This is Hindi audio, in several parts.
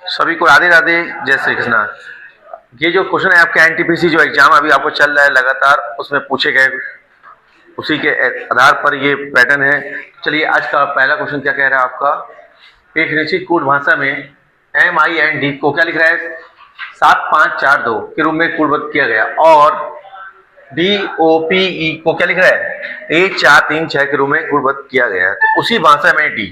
सभी को राधे राधे, जय श्री कृष्णा। ये जो क्वेश्चन है आपके एनटीपीसी जो एग्जाम अभी आपको चल रहा है लगातार, उसमें पूछे गए उसी के आधार पर ये पैटर्न है। चलिए आज का पहला क्वेश्चन क्या कह रहा है आपका, एक निश्चित कोड भाषा में MIND को क्या लिख रहा है, 7542 के रूप में कोडबद्ध किया गया, और DOPE को क्या लिख रहा है, 1436 के रूप में कोडबद्ध किया गया है। तो उसी भाषा में डी,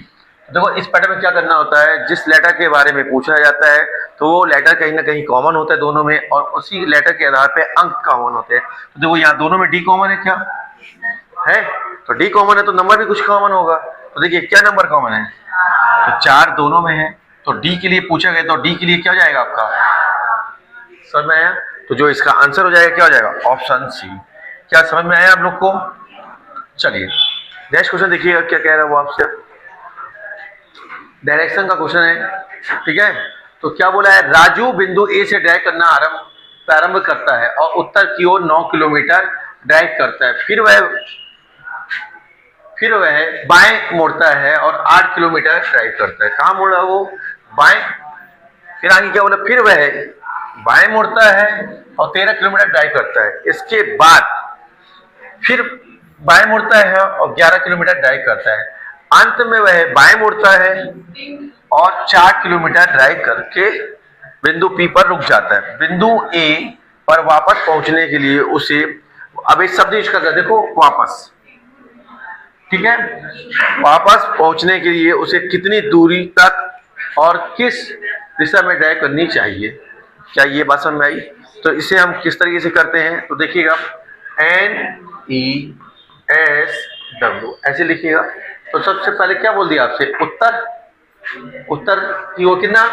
देखो इस पैटर्न में क्या करना होता है, जिस लेटर के बारे में पूछा जाता है तो वो लेटर कहीं ना कहीं कॉमन होता है दोनों में, और उसी लेटर के आधार पे अंक कॉमन होते हैं। तो देखो यहाँ दोनों में डी कॉमन है, क्या है, तो डी कॉमन है तो नंबर भी कुछ कॉमन होगा। तो देखिए क्या नंबर कॉमन है, तो 4 दोनों में है, तो डी के लिए पूछा गया, तो डी के लिए क्या हो जाएगा आपका, समझ में आया। तो जो इसका आंसर हो जाएगा क्या हो जाएगा, ऑप्शन सी। क्या समझ में आया आप लोग को। चलिए नेक्स्ट क्वेश्चन देखिएगा क्या कह रहा है वो आपसे, डायरेक्शन का क्वेश्चन है, ठीक है। तो क्या बोला है, राजू बिंदु ए से ड्राइव करना प्रारंभ करता है और उत्तर की ओर 9 किलोमीटर ड्राइव करता है, फिर वह बाएं मुड़ता है और 8 किलोमीटर ड्राइव करता है। कहाँ मुड़ रहा है वो, बाएं। फिर आगे क्या बोला, फिर वह बाएं मुड़ता है और 13 किलोमीटर ड्राइव करता है। इसके बाद फिर बाएं मुड़ता है और 11 किलोमीटर ड्राइव करता है। अंत में वह बाएं मुड़ता है और 4 किलोमीटर ड्राइव करके बिंदु पी पर रुक जाता है। बिंदु ए पर वापस पहुंचने के लिए उसे, अब एक शब्द यूज कर रहा है, देखो वापस, ठीक है, वापस पहुंचने के लिए उसे कितनी दूरी तक और किस दिशा में ड्राइव करनी चाहिए। क्या ये बात समझ में आई। तो इसे हम किस तरीके से करते हैं, तो देखिएगा NESW ऐसे लिखिएगा। तो सबसे पहले क्या बोल दिया आपसे, उत्तर की ओर कितना,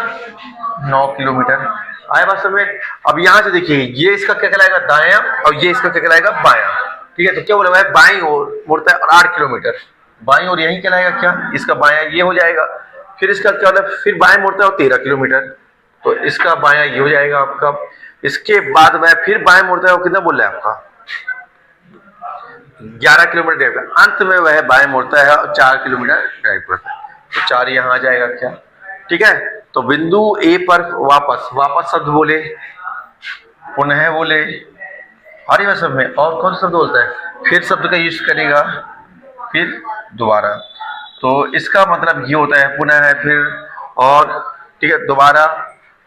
9 किलोमीटर। आए बात समझ में। अब यहां से देखिए ये इसका क्या कहलाएगा, दायां, और ये इसका क्या कहलाएगा, बायां, ठीक है। तो क्या बोला हुआ है, बाईं ओर मुड़ता है और 8 किलोमीटर, बाईं ओर यही कहलाएगा क्या, इसका बायां ये हो जाएगा। फिर इसका क्या होता है, फिर बाएं मुड़ता है और 13 किलोमीटर, तो इसका बायां ये हो जाएगा आपका। इसके बाद वह फिर बाएं मुड़ता है, वो कितना बोल रहा है आपका, 11 किलोमीटर ड्राइव करता है। अंत में वह बाएं मुड़ता है और 4 किलोमीटर ड्राइव करता है, तो 4 यहाँ आ जाएगा क्या, ठीक है। तो बिंदु ए पर वापस शब्द बोले, पुनः बोले, हरी में सब में, और कौन सा शब्द बोलता है, फिर शब्द का यूज करेगा, फिर दोबारा। तो इसका मतलब ये होता है पुनः है, फिर, और, ठीक है, दोबारा।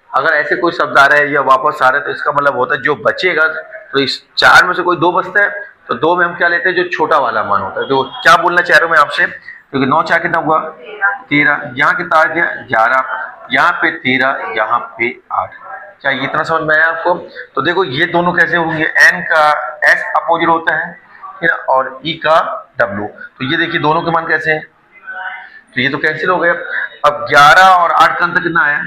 अगर ऐसे कोई शब्द आ रहा है या वापस आ रहा है तो इसका मतलब होता है जो बचेगा, तो इस 4 में से कोई 2 बचता है, तो 2 में हम क्या लेते हैं, जो छोटा वाला मान होता है। तो क्या बोलना चाह रहा हूं मैं आपसे, क्योंकि 9 4 कितना हुआ, 13, यहाँ कितना आ गया 11, यहाँ पे 13, यहाँ पे 8। क्या ये इतना समझ में आया आपको। तो देखो ये दोनों कैसे होंगे, एन का एस अपोजिट होता है और ई का डब्ल्यू, तो ये देखिए दोनों के मान कैसे हैं, तो ये तो कैंसिल हो गया। अब 11 और 8 का अंतर कितना आया,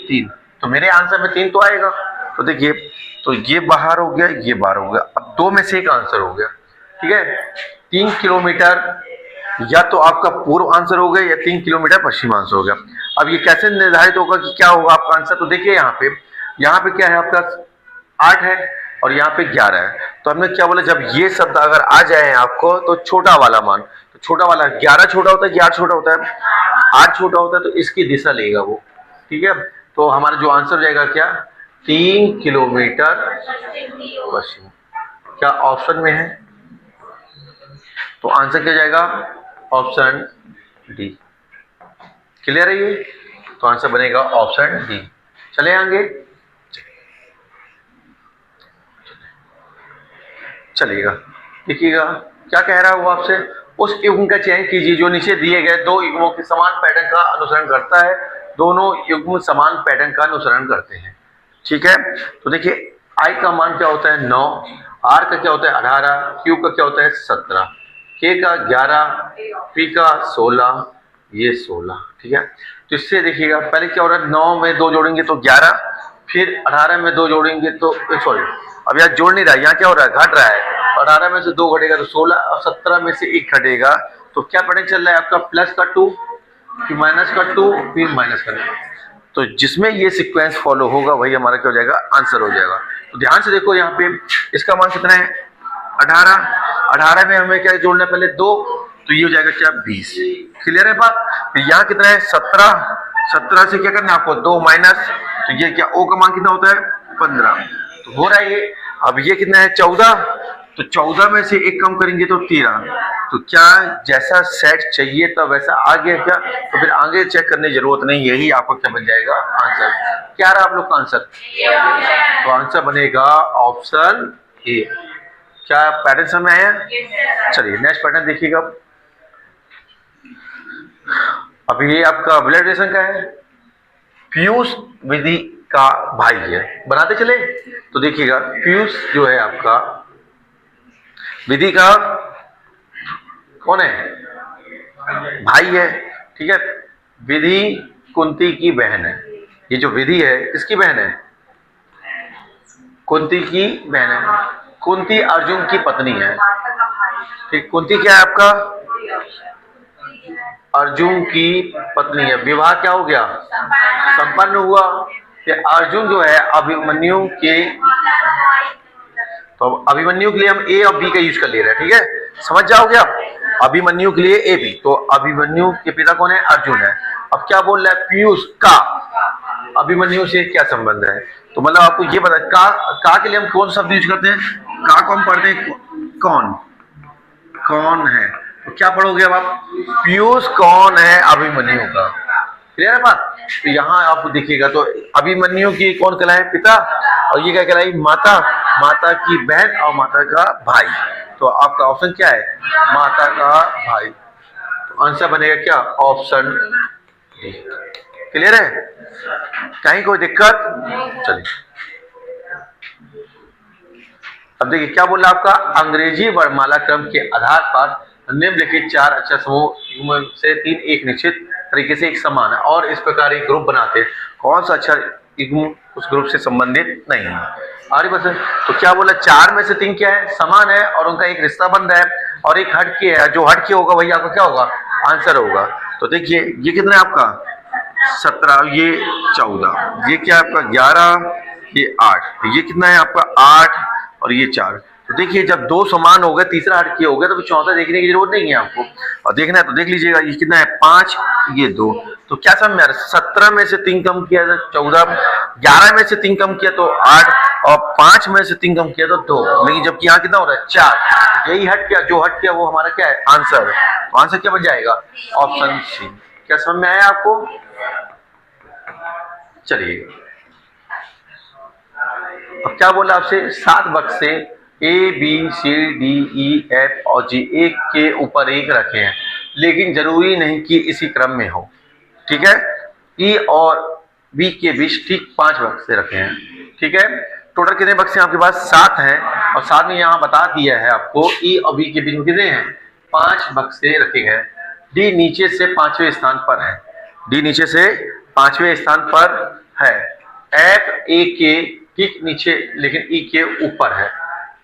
3, तो मेरे आंसर में 3 तो आएगा। तो देखिए, तो ये बाहर हो गया, ये बाहर हो गया, अब 2 में से एक आंसर हो गया, ठीक है। 3 किलोमीटर या तो आपका पूर्व आंसर हो गया या 3 किलोमीटर पश्चिम आंसर हो गया। अब ये कैसे निर्धारित होगा कि क्या होगा आपका आंसर, तो देखिए यहाँ पे क्या है आपका 8 है और यहाँ पे 11 है। तो हमने क्या बोला, जब ये शब्द अगर आ जाए आपको तो छोटा वाला मान, तो छोटा वाला 11 छोटा होता है कि 8 छोटा होता है, 8 छोटा होता है, तो इसकी दिशा लेगा वो, ठीक है। तो हमारा जो आंसर हो जाएगा क्या, 3 किलोमीटर पश्चिम, क्या ऑप्शन में है, तो आंसर क्या जाएगा, ऑप्शन डी। क्लियर है ये, तो आंसर बनेगा ऑप्शन डी। चले आगे, चलिएगा, देखिएगा क्या कह रहा है वो आपसे, उस युग्म का चयन कीजिए जो नीचे दिए गए 2 युग्मों के समान पैटर्न का अनुसरण करता है। दोनों युग्म समान पैटर्न का अनुसरण करते हैं, ठीक है। तो देखिए आई का मान क्या होता है 9, आर का क्या होता है 18, क्यू का क्या होता है 17, के का 11, पी का 16, ये 16, ठीक है। तो इससे देखिएगा पहले क्या हो रहा है, 9 में 2 जोड़ेंगे तो 11, फिर 18 में 2 जोड़ेंगे तो सॉरी, अब यहाँ जोड़ नहीं रहा है, यहाँ क्या हो रहा है, घट रहा है। 18 में से 2 घटेगा तो 16, और 17 में से 1 घटेगा, तो क्या पैटर्न चल रहा है आपका, प्लस का 2, फिर माइनस का 2, फिर माइनस का 2। तो जिसमें ये सीक्वेंस फॉलो होगा वही हमारा क्या हो जाएगा, आंसर हो जाएगा। तो ध्यान से देखो यहाँ पे इसका मान कितना है 18, 18 में हमें क्या जोड़ना है पहले 2, तो ये हो जाएगा क्या 20। क्लियर है बात। फिर यहाँ कितना है 17, 17 से क्या करना है आपको 2 माइनस, तो ये क्या ओ का मान कितना होता है 15, तो हो रहा है ये। अब ये कितना है 14, तो 14 में से एक कम करेंगे तो 13, तो क्या जैसा सेट चाहिए था वैसा आ गया क्या, तो फिर आगे चेक करने की जरूरत नहीं, यही आपका क्या बन जाएगा आंसर। क्या रहा आप लोग का आंसर, तो आंसर बनेगा ऑप्शन ए। क्या पैटर्न समझ आया, चलिए नेक्स्ट पैटर्न देखिएगा। अभी ये आपका ब्लड रिलेशन का है, पीयूष विधि का भाई है, बनाते चले तो देखिएगा पीयूष जो है आपका विधि का कौन है, भाई है, ठीक है। विधि कुंती की बहन है, ये जो विधि है किसकी बहन है, कुंती की बहन है। कुंती अर्जुन की पत्नी है, ठीक। कुंती क्या है आपका, अर्जुन की पत्नी है। विवाह क्या हो गया, संपन्न हुआ। कि अर्जुन जो है अभिमन्यु के, तो अभिमन्यु के लिए हम ए और बी का यूज कर ले रहे हैं, ठीक है, समझ जाओगे आप। अभिमन्यु के लिए ए बी, तो अभिमन्यु के पिता कौन है, अर्जुन है। अब क्या बोल रहा है, पीयूष का अभिमन्यु से क्या संबंध है, तो मतलब आपको ये पता का के लिए हम कौन शब्द यूज करते हैं, का को हम पढ़ते हैं कौन, कौन है, तो क्या पढ़ोगे अब आप, पीयूष कौन है अभिमन्यु का, क्लियर है बात। तो यहाँ आप देखिएगा तो अभिमन्यु की कौन कहलाए, पिता, और ये क्या कहलाई, माता, माता की बहन और माता का भाई, तो आपका ऑप्शन क्या है, माता का भाई, तो आंसर बनेगा क्या, ऑप्शन डी। क्लियर है, कहीं कोई दिक्कत, चलिए अब देखिए क्या बोल रहा है आपका, अंग्रेजी वर्णमाला क्रम के आधार पर निम्नलिखित 4 अक्षर समूह से 3 एक निश्चित तरीके से एक समान है और इस प्रकार एक ग्रुप बनाते हैं, कौन सा अक्षर उस ग्रुप से संबंधित नहीं है। आगे बस, तो क्या बोला, 4 में से 3 क्या है, समान है और उनका एक रिश्ता बंध है और एक हटके है, जो हटके होगा वही आपका क्या होगा, आंसर होगा। तो देखिए ये कितना है आपका 17, ये 14, ये क्या है आपका 11, ये 8, ये कितना है आपका 8 और ये 4। तो देखिए जब 2 समान हो गए, तीसरा हटके हो गया, तो चौथा देखने की जरूरत नहीं है आपको, और देखना है तो देख लीजिएगा, ये कितना है 5, ये 2, तो क्या समझ, 17 में से 3 कम किया तो 14, 11 में से 3 कम किया तो 8, और 5 में से 3 कम किया तो 2, लेकिन जबकि यहाँ कितना हो रहा है 4, यही हट गया, जो हट गया वो हमारा क्या है, आंसर। तो आंसर क्या बन जाएगा, ऑप्शन सी। क्या समझ में आया आपको, चलिए अब क्या बोला आपसे, 7 बक्से A B C D E F और जी एक के ऊपर एक रखे हैं, लेकिन जरूरी नहीं कि इसी क्रम में हो, ठीक है। ई और बी के बीच ठीक 5 बक्से रखे हैं, ठीक है। टोटल कितने बक्से आपके पास, 7 हैं, और साथ में यहाँ बता दिया है आपको ई और बी के बीच में कितने हैं, 5 बक्से रखे गए। डी नीचे से 5वें स्थान पर है, डी नीचे से 5वें स्थान पर है। एफ ए के ठीक नीचे लेकिन ई के ऊपर है,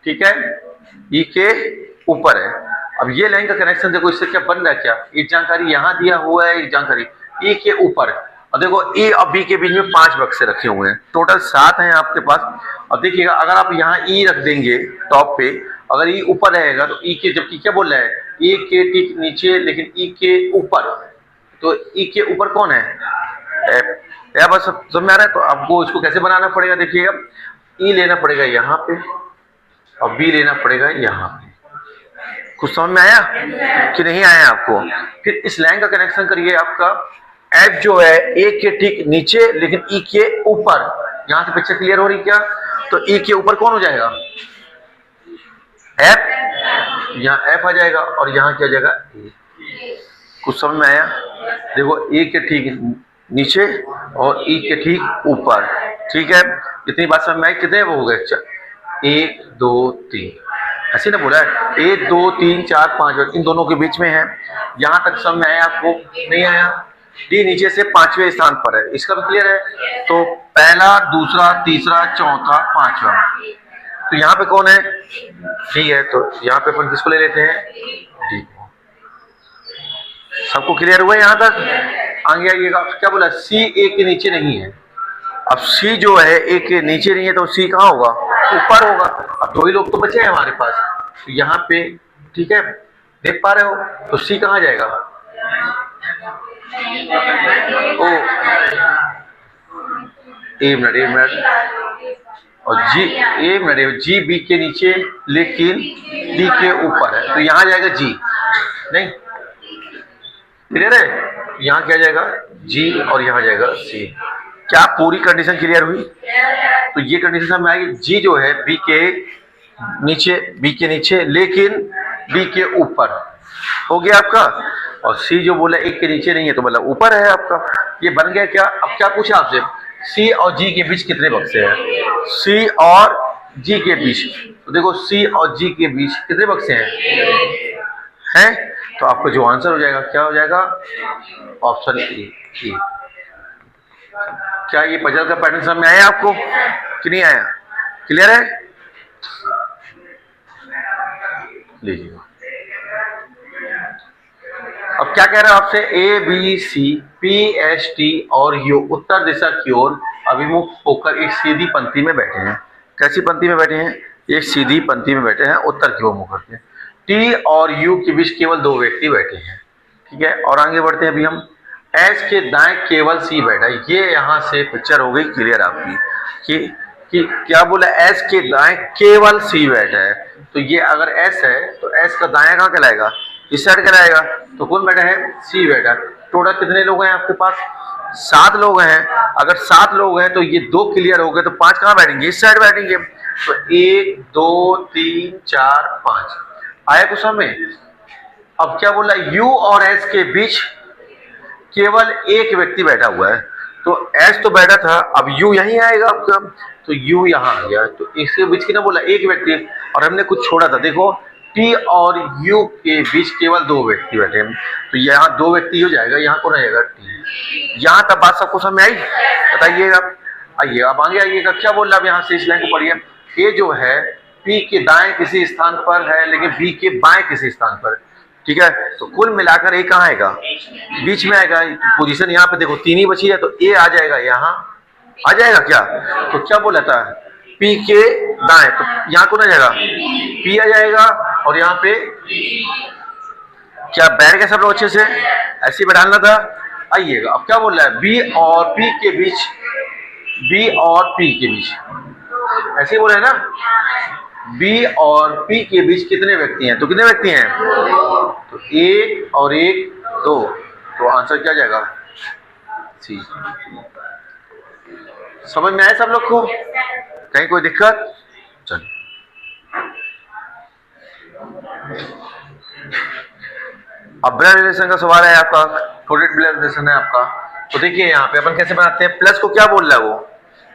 ठीक है, ई के ऊपर है। अब ये लाइन का कनेक्शन देखो, इससे क्या बन रहा है, क्या एक जानकारी यहाँ दिया हुआ है, एक जानकारी ई के ऊपर, और देखो ए और बी के बीच में 5 बक्से रखे हुए हैं, टोटल 7 हैं आपके पास। अब देखिएगा अगर आप यहाँ ई रख देंगे टॉप पे, अगर ई ऊपर रहेगा तो ई के, जबकि क्या बोल रहा है, ई के ठीक नीचे लेकिन ई के ऊपर, तो ई के ऊपर कौन है, एफ। या बस समझ में आ रहा है, तो आपको इसको कैसे बनाना पड़ेगा, देखिएगा ई लेना पड़ेगा यहाँ पे और बी लेना पड़ेगा यहाँ पे। कुछ समझ में आया कि नहीं आया आपको, फिर इस लाइन का कनेक्शन करिए, आपका एफ जो है ए के ठीक नीचे लेकिन ई के ऊपर, यहां से पिक्चर क्लियर हो रही क्या, तो ई के ऊपर कौन हो जाएगा, एफ, यहाँ एफ आ जाएगा और यहाँ क्या जाएगा ए। कुछ समझ में आया, देखो ए के ठीक नीचे और ई के ठीक ऊपर, ठीक है। इतनी बात समझ में आई, कितने वो हो गए, 1 2 3, ऐसे ना बोला है, 1 2 3 4 5, इन दोनों के बीच में है। यहां तक समझ में आया आपको, नहीं आया, डी नीचे से 5वें स्थान पर है, इसका भी क्लियर है। तो पहला, दूसरा, तीसरा, चौथा, 5वां, तो यहाँ पे कौन है, डी है, तो यहाँ पे अपन किसको ले लेते हैं, डी को। सबको क्लियर हुआ यहाँ तक, आगे आइएगा। क्या बोला, सी ए के नीचे नहीं है। अब सी जो है ए के नीचे नहीं है, तो सी कहाँ होगा, ऊपर होगा। अब 2 ही लोग तो बचे हैं हमारे पास, तो यहाँ पे, ठीक है, देख पा रहे हो, तो सी कहाँ जाएगा, ओ, एक मिनट एक मिनट, और जी, एक मिनट, जी बी के नीचे लेकिन डी के ऊपर है, तो यहाँ जाएगा जी, नहीं क्लियर है, यहाँ क्या जाएगा जी और यहाँ जाएगा सी। क्या पूरी कंडीशन क्लियर हुई? तो ये कंडीशन समझ में आएगी, जी जो है बी के नीचे लेकिन बी के ऊपर हो गया आपका, और सी जो बोला एक के नीचे नहीं है तो मतलब ऊपर है आपका। ये बन गया क्या? अब क्या पूछा आपसे, सी और जी के बीच कितने बक्से हैं? सी और जी के बीच, तो देखो सी और जी के बीच कितने बक्से हैं? तो आपका जो आंसर हो जाएगा क्या हो जाएगा? Option A. क्या ये पजल का पैटर्न समझ में आया आपको कि नहीं आया? क्लियर है? लीजिए, अब क्या कह रहा है आपसे, A B C P S T और यू उत्तर दिशा की ओर अभिमुख होकर एक सीधी पंक्ति में बैठे हैं। कैसी पंक्ति में बैठे हैं? एक सीधी पंक्ति में बैठे हैं, उत्तर की ओर मुख करके। टी और यू के बीच केवल दो व्यक्ति बैठे हैं, ठीक है। और आगे बढ़ते हैं अभी हम, एस के दाएं केवल सी बैठा है। ये यहाँ से पिक्चर हो गई क्लियर आपकी कि क्या बोला, एस के दाएं केवल सी बैठा है। तो ये अगर एस है तो एस का दायां कहाँ कहलाएगा? इस साइड कहलाएगा। तो कौन बैठा है? सी बैठा। टोटल कितने लोग हैं आपके पास? 7 लोग हैं। अगर 7 लोग हैं तो ये 2 क्लियर हो गए, तो 5 कहाँ बैठेंगे? इस साइड बैठेंगे। तो 1 2 3 4 5 आया कुछ समझ? अब क्या बोला, यू और एस के बीच केवल एक व्यक्ति बैठा हुआ है। तो एस तो बैठा था, अब यू यहीं आएगा आपका, तो यू यहाँ आ गया। तो इसके बीच की ना बोला एक व्यक्ति, और हमने कुछ छोड़ा था। देखो टी और यू के बीच केवल 2 व्यक्ति बैठे हैं, तो यहाँ 2 व्यक्ति हो जाएगा, यहाँ कौन आएगा? टी। यहाँ तक बात सबको समझ में आई? बताइएगा। आइए अब आगे आइएगा, क्या बोल रहा है यहाँ से, इस लाइन को पढ़िए। ए जो है पी के दाएं किसी स्थान पर है लेकिन बी के बाएं किसी स्थान पर, ठीक है। तो कुल मिलाकर ए कहाँ आएगा? बीच में आएगा। पोजीशन यहाँ पे देखो 3 ही बची है, तो ए आ जाएगा, यहाँ आ जाएगा क्या? तो क्या बोला था, पी के दाएं, तो यहाँ कौन आ जाएगा? पी आ जाएगा। और यहाँ पे क्या बैठ गया सब लोग अच्छे से? ऐसे ही बैठाना था। आइएगा अब क्या बोल रहा है, बी और पी के बीच, बी और पी के बीच, ऐसे ही बोला है ना, बी और पी के बीच कितने व्यक्ति हैं? तो कितने व्यक्ति हैं? तो 1 और 1 2। तो आंसर क्या जाएगा? सी। समझ में आया सब लोग को? कहीं कोई दिक्कत? चलिए अब ब्लड रिलेशन का सवाल है आपका, कोडेड ब्लड रिलेशन है आपका। तो देखिए यहाँ पे अपन कैसे बनाते हैं। प्लस को क्या बोल रहा है वो?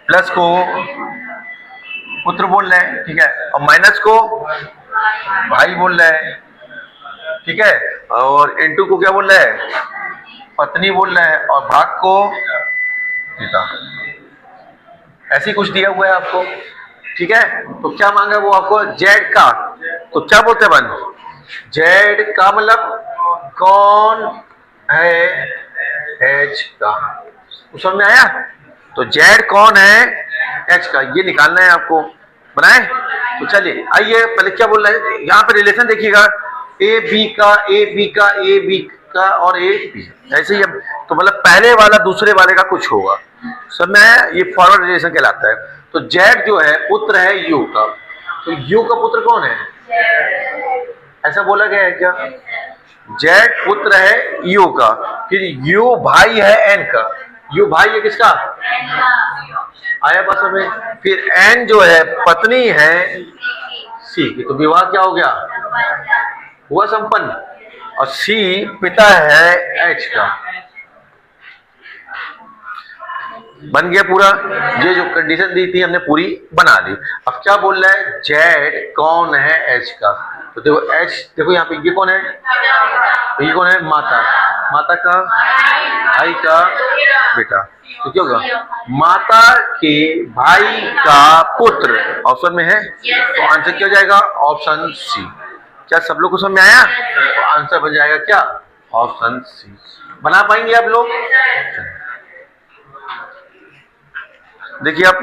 प्लस को पुत्र बोल रहे हैं, ठीक है। और माइनस को भाई बोल रहे हैं, ठीक है। और इनटू को क्या बोल रहा है? पत्नी बोल रहा है। और भाग को पिता। ऐसे कुछ दिया हुआ है आपको, ठीक है। तो क्या मांगा वो आपको? जेड का। तो क्या बोलते हैं बन? जेड का मतलब कौन है एच का। समझ में आया? तो जेड कौन है एच का, ये निकालना है आपको। बनाए? तो चलिए आइए, पहले क्या बोल रहा है यहाँ पे, रिलेशन देखिएगा, ए बी का, ए बी का, ए बी का और ए बी, ऐसे ही। तो मतलब पहले वाला दूसरे वाले का कुछ होगा, सब में है। ये फॉरवर्ड रिलेशन कहलाता है। तो जेड जो है पुत्र है यू का। तो यू का पुत्र कौन है? ऐसा बोला गया है क्या? जेड पुत्र है यू का, फिर यू भाई है एन का। यू भाई है किसका? आया बात में। फिर एन जो है पत्नी है सी की। तो विवाह क्या हो गया? हुआ संपन्न। और सी पिता है एच का। बन गया पूरा। ये जो कंडीशन दी थी हमने पूरी बना दी। अब क्या बोल रहा है, जेड कौन है एच का। तो देखो एच, देखो यहाँ पे ये कौन है? ये कौन है? माता। माता का भाई का बेटा। तो क्या होगा? माता के भाई का पुत्र ऑप्शन में है। तो आंसर क्या हो जाएगा? Option C. क्या सब लोग को समझ में आया? तो आंसर बन जाएगा क्या? Option C. बना पाएंगे आप लोग? देखिए अब,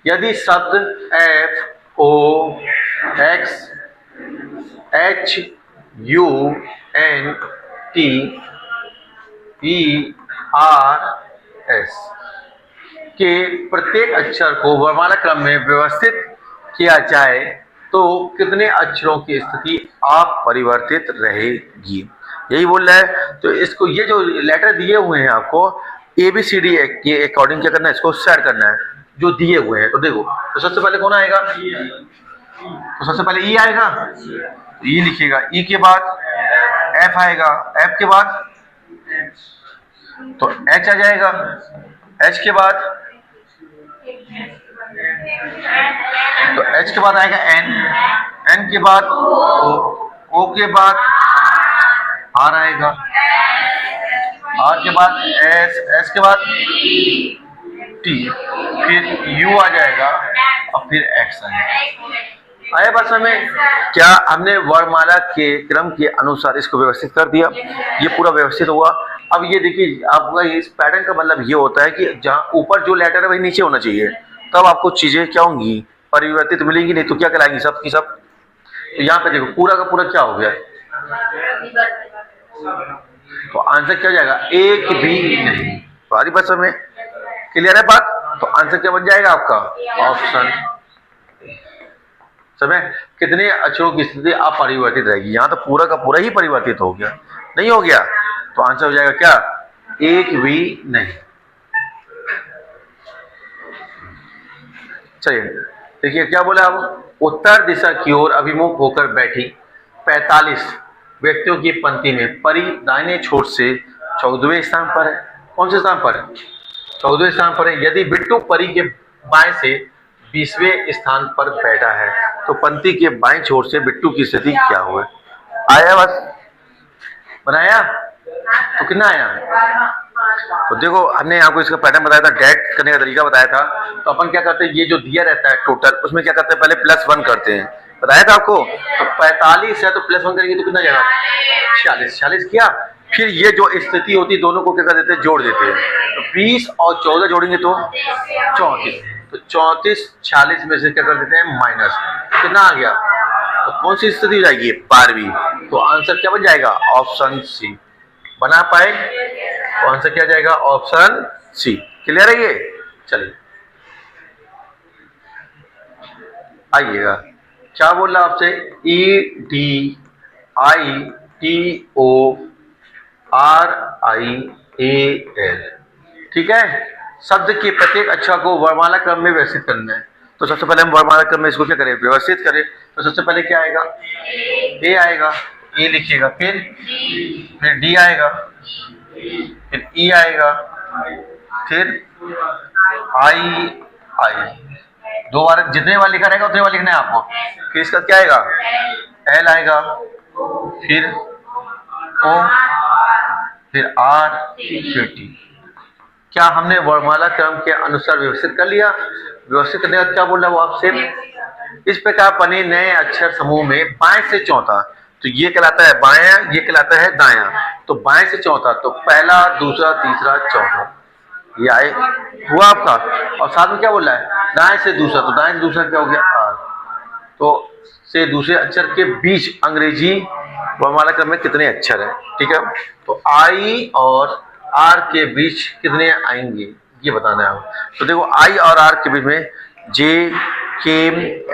यदि शब्द F O X H U N T ERS के प्रत्येक अक्षर को वर्णमाला क्रम में व्यवस्थित किया जाए तो कितने अक्षरों की स्थिति अपरिवर्तित रहेगी, यही बोल रहा है। तो इसको ये जो लेटर दिए हुए हैं आपको ABCD के अकॉर्डिंग क्या करना है, इसको सेट करना है जो दिए हुए हैं। तो देखो, तो सबसे पहले कौन आएगा, तो सबसे पहले E आएगा, तो E लिखिएगा, E के बाद F आएगा, F के बाद तो H आ जाएगा, H के बाद तो H के बाद आएगा N, N के बाद O के बाद R आएगा, R के बाद S, S के बाद T, फिर U आ जाएगा और फिर X आएगा। आया बात में, क्या हमने वर्णमाला के क्रम के अनुसार इसको व्यवस्थित कर दिया, ये पूरा व्यवस्थित हुआ। अब ये देखिए, आपका इस पैटर्न का मतलब ये होता है कि जहाँ ऊपर जो लेटर है वही नीचे होना चाहिए, तब आपको चीजें क्या होंगी, परिवर्तित मिलेंगी, नहीं तो क्या कहलाएंगी सब की सब। तो यहाँ पे देखो पूरा का पूरा क्या हो गया, तो आंसर क्या हो जाएगा, एक भी नहीं। सारी बात में क्लियर है बात, तो आंसर क्या बन जाएगा आपका, ऑप्शन समय। कितने अक्षरों की स्थिति अपरिवर्तित रहेगी, यहाँ तो पूरा का पूरा ही परिवर्तित हो गया, नहीं हो गया, तो आंसर हो जाएगा क्या, एक भी नहीं। चलिए देखिए क्या बोला, अब उत्तर दिशा की ओर अभिमुख होकर बैठी 45 व्यक्तियों की पंक्ति में परी दाहिने छोर से 14वें स्थान पर है। कौन से स्थान पर है, 14वें स्थान पर है। यदि बिट्टू परी के बाएं से 20वें स्थान पर बैठा है तो पंक्ति के बाएं छोर से बिट्टू की स्थिति क्या हुआ। आया बस बनाया, तो कितना आया, तो देखो हमने आपको इसका पैटर्न बताया था, डेट करने का तरीका बताया था। तो अपन क्या करते हैं, ये जो दिया रहता है टोटल, उसमें क्या करते हैं, पहले +1 करते हैं, बताया था आपको। तो 45 है तो +1 करेंगे तो कितना जाएगा, 46 किया। फिर ये जो स्थिति होती है दोनों को क्या कर देते हैं, जोड़ देते हैं। तो 20 और 14 जोड़ेंगे तो 34, तो 34 46 में से क्या कर देते हैं माइनस, कितना आ गया, तो कौन सी स्थिति हो जाएगी, 12वीं। तो आंसर क्या बन जाएगा, ऑप्शन सी। बना पाए तो आंसर क्या जाएगा, ऑप्शन सी। क्लियर है ये, चलिए आइएगा, क्या बोल रहा आपसे, EDITORIAL, ठीक है। शब्द के प्रत्येक अक्षर को वर्णमाला क्रम में व्यवस्थित करना है। तो सबसे पहले हम वर्णमाला क्रम में इसको क्या करें, व्यवस्थित करें। तो सबसे पहले क्या आएगा, ए आएगा, ए लिखिएगा, फिर डी आएगा, फिर ई आएगा, फिर आई, दो बार जितने बार लिखा रहेगा उतने बार लिखना है आपको। फिर इसका क्या आएगा, एल आएगा, फिर ओ, फिर आर, फिर टी। क्या हमने वर्णमाला क्रम के अनुसार व्यवस्थित कर लिया। व्यवस्थित करने का क्या बोल रहा है वो आपसे, इस प्रकार बने नए अक्षर समूह में बाएं से चौथा, तो ये कहलाता है बायां, ये कहलाता है दायां। तो बाएं से चौथा, तो पहला, दूसरा, तीसरा, चौथा, ये आए हुआ आपका। और साथ में क्या बोल रहा है, दाएं से दूसरा, तो दाएं से दूसरा क्या हो गया, आर। तो से दूसरे अक्षर के बीच अंग्रेजी वर्णमाला क्रम में कितने अक्षर हैं, ठीक है। तो आई और आर के बीच कितने आएंगे ये बताना है आपको। तो देखो आई और आर के बीच में J, K,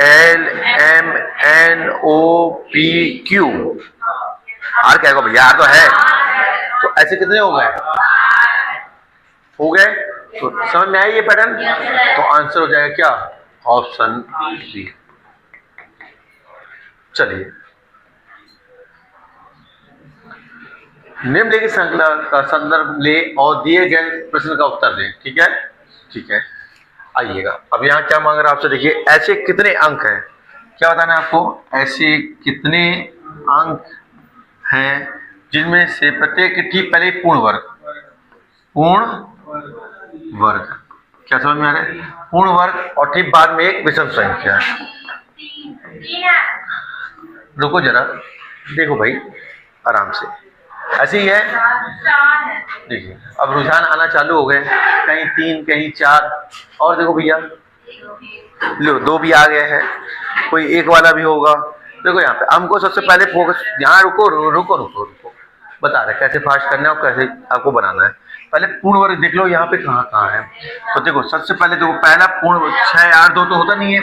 L, M, N, O, P, Q. R क्या होगा भैया, आर तो है, तो ऐसे कितने हो गए, तो समझ में आया ये पैटर्न। तो आंसर हो जाएगा क्या, ऑप्शन सी। चलिए निम्नलिखित श्रृंखला का संदर्भ ले और दिए गए प्रश्न का उत्तर दें, ठीक है, ठीक है। आइएगा, अब यहाँ क्या मांग रहा है आपसे, देखिए ऐसे कितने अंक हैं, क्या बताना है आपको, ऐसे कितने अंक हैं जिनमें से प्रत्येक की ठीक पहले पूर्ण वर्ग, क्या समझ में आ रहा है, पूर्ण वर्ग, और ठीक बाद में एक विषम संख्या। रुको जरा, देखो भाई आराम से, ऐसे ही है। देखिए अब रुझान आना चालू हो गए, कहीं 3 कहीं 4, और देखो भैया लो 2 भी आ गए हैं, कोई 1 वाला भी होगा। देखो यहाँ पे हमको सबसे पहले फोकस, यहाँ रुको रुको रुको रुको, बता रहे कैसे फास्ट करना है और कैसे आपको बनाना है। पहले पूर्ण वर्ग देख लो यहाँ पे कहाँ कहाँ है। तो देखो सबसे पहले देखो पहला पूर्ण 6 8 2 तो होता नहीं है।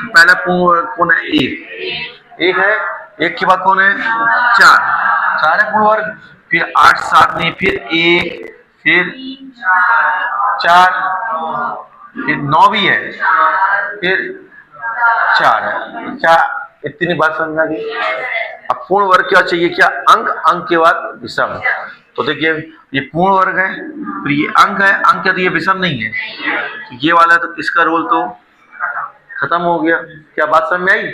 पहला पूर्ण वर्ग कौन है? 1 है। 1 के बाद कौन है? 4 है पूर्ण वर्ग। फिर 8 7 नहीं, फिर 1, फिर 4, फिर 9 भी है, फिर 4 है। क्या इतनी बात समझ में आ गई? अब पूर्ण वर्ग क्या चाहिए? क्या अंक, अंक के बाद विषम। तो देखिए ये पूर्ण वर्ग है, फिर ये अंक है, अंक है तो ये विषम नहीं है, तो ये वाला तो इसका रोल तो खत्म हो गया। क्या बात समझ में आई?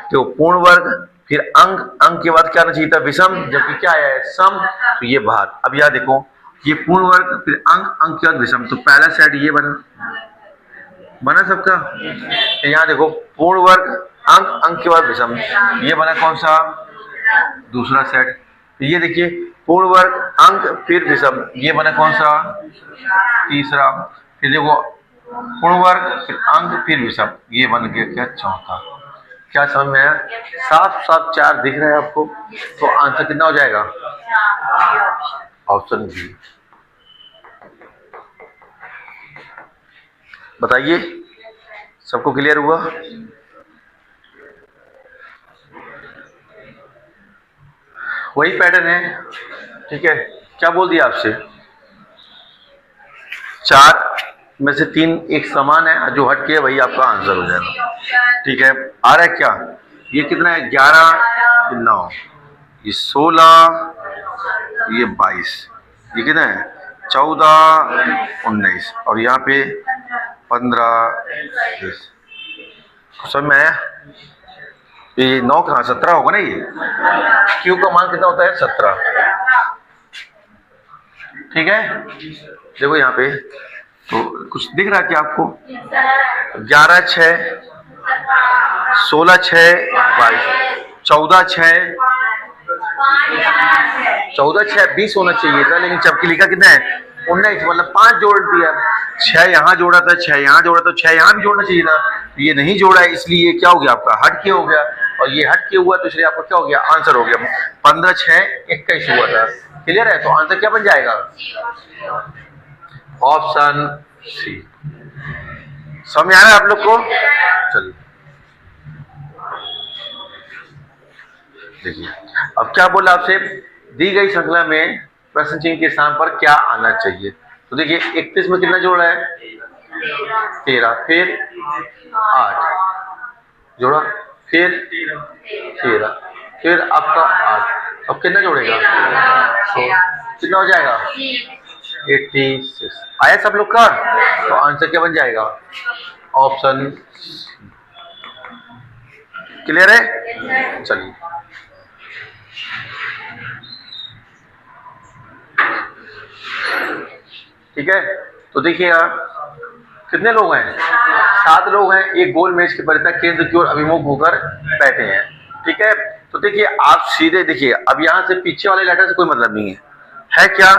तो पूर्ण वर्ग फिर अंक, अंक के बाद क्या आना चाहिए था? विषम, जबकि क्या आया है? सम। तो ये बात। अब यहाँ देखो ये पूर्ण वर्ग फिर अंक, अंक के बाद विषम, तो पहला सेट ये बना सबका। तो यहाँ देखो पूर्ण वर्ग अंक, अंक के बाद विषम, ये बना कौन सा? दूसरा सेट। तो ये देखिए पूर्ण वर्ग अंक फिर विषम, ये बना कौन सा? तीसरा। फिर देखो पूर्ण वर्ग फिर अंक फिर विषम, ये बन गया क्या? चौथा। क्या समझ में आया? साफ साफ 4 दिख रहा है आपको। तो आंसर कितना हो जाएगा? Option B. बताइए सबको क्लियर हुआ? वही पैटर्न है, ठीक है। क्या बोल दिया आपसे? 4 में से 3 एक समान है, जो हट के वही आपका आंसर हो जाएगा, ठीक है। आ रहा है क्या? ये कितना है? 11, 9, ये 16, ये 22, ये कितना है? 14, 19 और यहाँ पे 15, 20। समझ में आया? ये 9 कहाँ? 17 होगा ना। ये क्यू का मान कितना होता है? 17, ठीक है। देखो यहाँ पे तो कुछ दिख रहा है क्या आपको? 11 6, 16 6, 22, 14 6, 20 होना चाहिए था, लेकिन जबकि लिखा कितना है? 19, मतलब 5 जोड़ दिया। 6 यहाँ जोड़ा था, 6 यहाँ जोड़ा था, 6 यहाँ भी जोड़ना चाहिए था, ये नहीं जोड़ा है, इसलिए क्या हो गया आपका? हट के हो गया। और ये हट के हुआ तो इसलिए आपका क्या हो गया? आंसर हो गया। 15 6 21 हुआ था। क्लियर है? तो आंसर क्या बन जाएगा? Option C. समझ आ रहा है आप लोग को? चलिए देखिए अब क्या बोला आपसे? दी गई श्रृंखला में प्रश्न चिन्ह के स्थान पर क्या आना चाहिए? तो देखिए 31 में कितना जोड़ा है? 13, फिर 8 जोड़ा, फिर 13, फिर आपका 8। अब कितना जोड़ेगा? 100। कितना हो जाएगा? 86। आया सब लोग का? तो आंसर क्या बन जाएगा? ऑप्शन। क्लियर है? चलिए ठीक है। तो देखिएगा कितने लोग हैं? 7 लोग हैं। एक गोल मेज के परितः केंद्र की ओर अभिमुख होकर बैठे हैं, ठीक है। तो देखिए आप सीधे देखिए, अब यहाँ से पीछे वाले लेटर से कोई मतलब नहीं है क्या?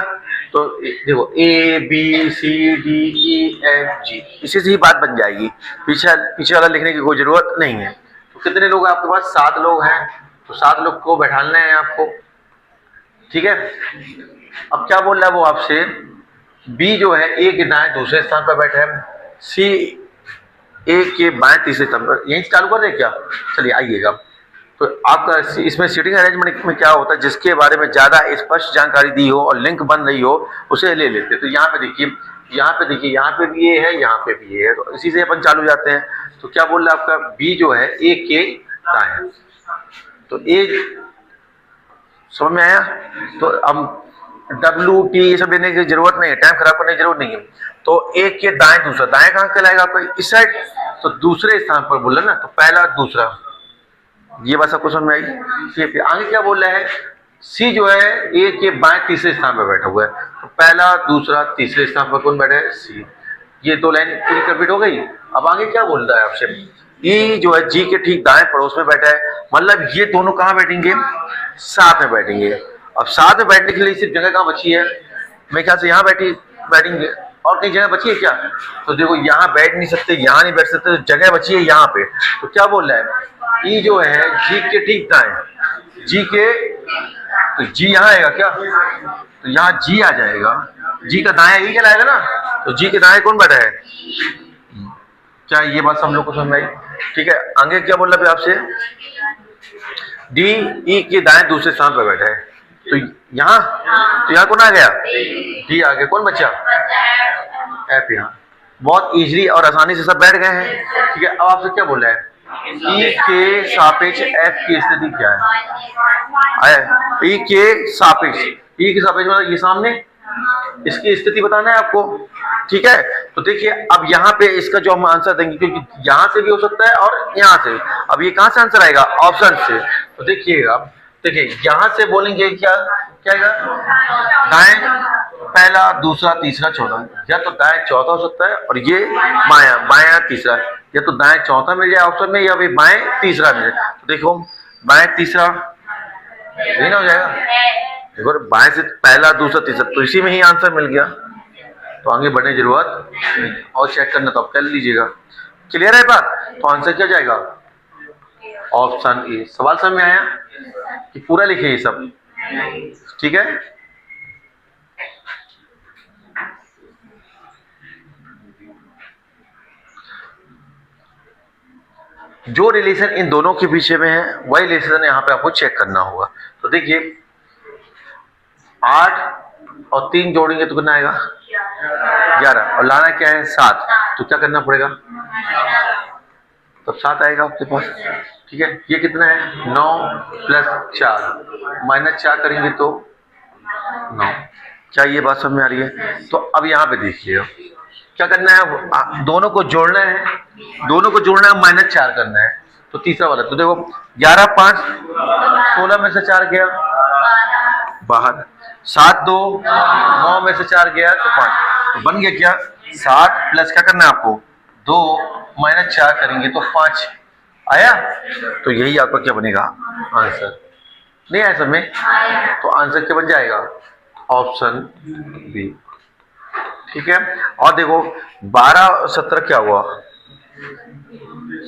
तो देखो A B C D E F G, इसी से ही बात बन जाएगी, पीछे वाला लिखने की कोई जरूरत नहीं है। तो कितने लोग हैं आपके पास? 7 लोग हैं। तो 7 लोग को बैठाना है आपको, ठीक है। अब क्या बोल रहा है वो आपसे? बी जो है ए के दाएं दूसरे स्थान पर बैठा है, सी ए के बाएं तीसरे स्थान पर। यहीं चालू कर दे क्या? चलिए आइएगा। तो आपका इसमें सीटिंग अरेंजमेंट में क्या होता है? जिसके बारे में ज़्यादा स्पष्ट जानकारी दी हो और लिंक बन रही हो उसे ले लेते हैं। तो यहाँ पे देखिए, यहाँ पे देखिए, यहाँ पे भी ये है, यहाँ पे भी ये है, तो इसी से अपन चालू जाते हैं। तो क्या बोल रहा है आपका? बी जो है ए के दाएं, तो ए समझ में आया? तो अब WT ये सब लेने की जरूरत नहीं है, टाइम खराब करने की जरूरत नहीं है। तो एक के दाएं दूसरा, दाएं कहाँ कहलाएगा आपका? इस साइड। तो दूसरे स्थान पर बोला ना, तो पहला दूसरा, ये बात सबको समझ में आई? फिर आगे क्या बोल रहा है? सी जो है ए के बाएं तीसरे स्थान पर बैठा हुआ है, तो पहला दूसरा तीसरे स्थान पर कौन बैठा है? सी। ये 2 लाइन पूरी कंप्लीट हो गई। अब आगे क्या बोल रहा है आपसे? ई जो है जी के ठीक दाएं पड़ोस में बैठा है, मतलब ये दोनों कहाँ बैठेंगे? साथ में बैठेंगे। अब साथ में बैठने के लिए सिर्फ जगह कहाँ बची है? मेरे ख्याल से यहाँ बैठेंगे, और कहीं जगह बची है क्या? तो देखो यहाँ बैठ नहीं सकते, यहाँ नहीं बैठ सकते, तो जगह बची है यहाँ पे। तो क्या बोल रहा है? ई जो है जी के ठीक दाएं, जी के तो जी यहाँ आएगा क्या, तो यहाँ जी आ जाएगा, जी का दाएं ई कहलाएगा ना, तो जी के दाएं कौन बैठा है, क्या ये बात सब लोग को समझ में आई? ठीक है, आगे क्या बोल रहा है आपसे, डी ई के दाएं दूसरे स्थान पर बैठा है, तो यहाँ कौन आ गया, डी आ गया, कौन बच्चा, एफ यहाँ। बहुत इजीली और आसानी से सब बैठ गए हैं। ठीक है, अब आपसे क्या बोल रहा है, ई के सापेक्ष एफ की स्थिति क्या है, ई के सापेक्ष, ई के सापेक्ष मतलब ये सामने, इसकी स्थिति बताना है आपको। ठीक है, तो देखिए अब यहाँ पे इसका जो हम आंसर देंगे, क्योंकि यहाँ से भी हो सकता है और यहाँ से भी, अब ये कहाँ से आंसर आएगा, ऑप्शन से। तो देखिएगा, देखिए यहाँ से बोलेंगे क्या क्या आएगा, दाएं पहला दूसरा तीसरा चौथा, या तो दाएं चौथा हो सकता है और ये बायां बायां तीसरा, या तो दाएं चौथा मिल जाए ऑप्शन में, या फिर बाएं तीसरा मिल जाए। तो देखो बाएं तीसरा यही ना हो जाएगा, देखो बाएं से पहला दूसरा तीसरा, तो इसी में ही आंसर मिल गया, तो आगे बढ़ने की जरूरत नहीं। और चेक करना तो आप कर लीजिएगा। क्लियर है बात, तो आंसर क्या जाएगा, ऑप्शन ए। सवाल समझ में आया कि पूरा लिखे ये सब, ठीक है। जो रिलेशन इन दोनों के पीछे में है वही रिलेशन यहाँ पे आपको चेक करना होगा। तो देखिए 8 और 3 जोड़ेंगे तो कितना आएगा 11, और लाना क्या है 7, तो क्या करना पड़ेगा, तब 7 आएगा आपके पास। ठीक है, ये कितना है 9 + 4 -4 करेंगे तो 9। क्या ये बात समझ में आ रही है? तो अब यहाँ पे देखिएगा क्या करना है, दोनों को जोड़ना है, दोनों को जोड़ना है, -4 करना है, तो तीसरा वाला। तो देखो 11 5 16 में से 4 गया बाहर, 7 2 9 में से 4 गया तो 5, तो बन गया क्या 7 प्लस क्या करना है आपको 2 -4 करेंगे तो 5 आया। तो यही आपका क्या बनेगा आंसर, नहीं आया सब में, तो आंसर क्या बन जाएगा ऑप्शन बी। ठीक है, और देखो 12 और 17 क्या हुआ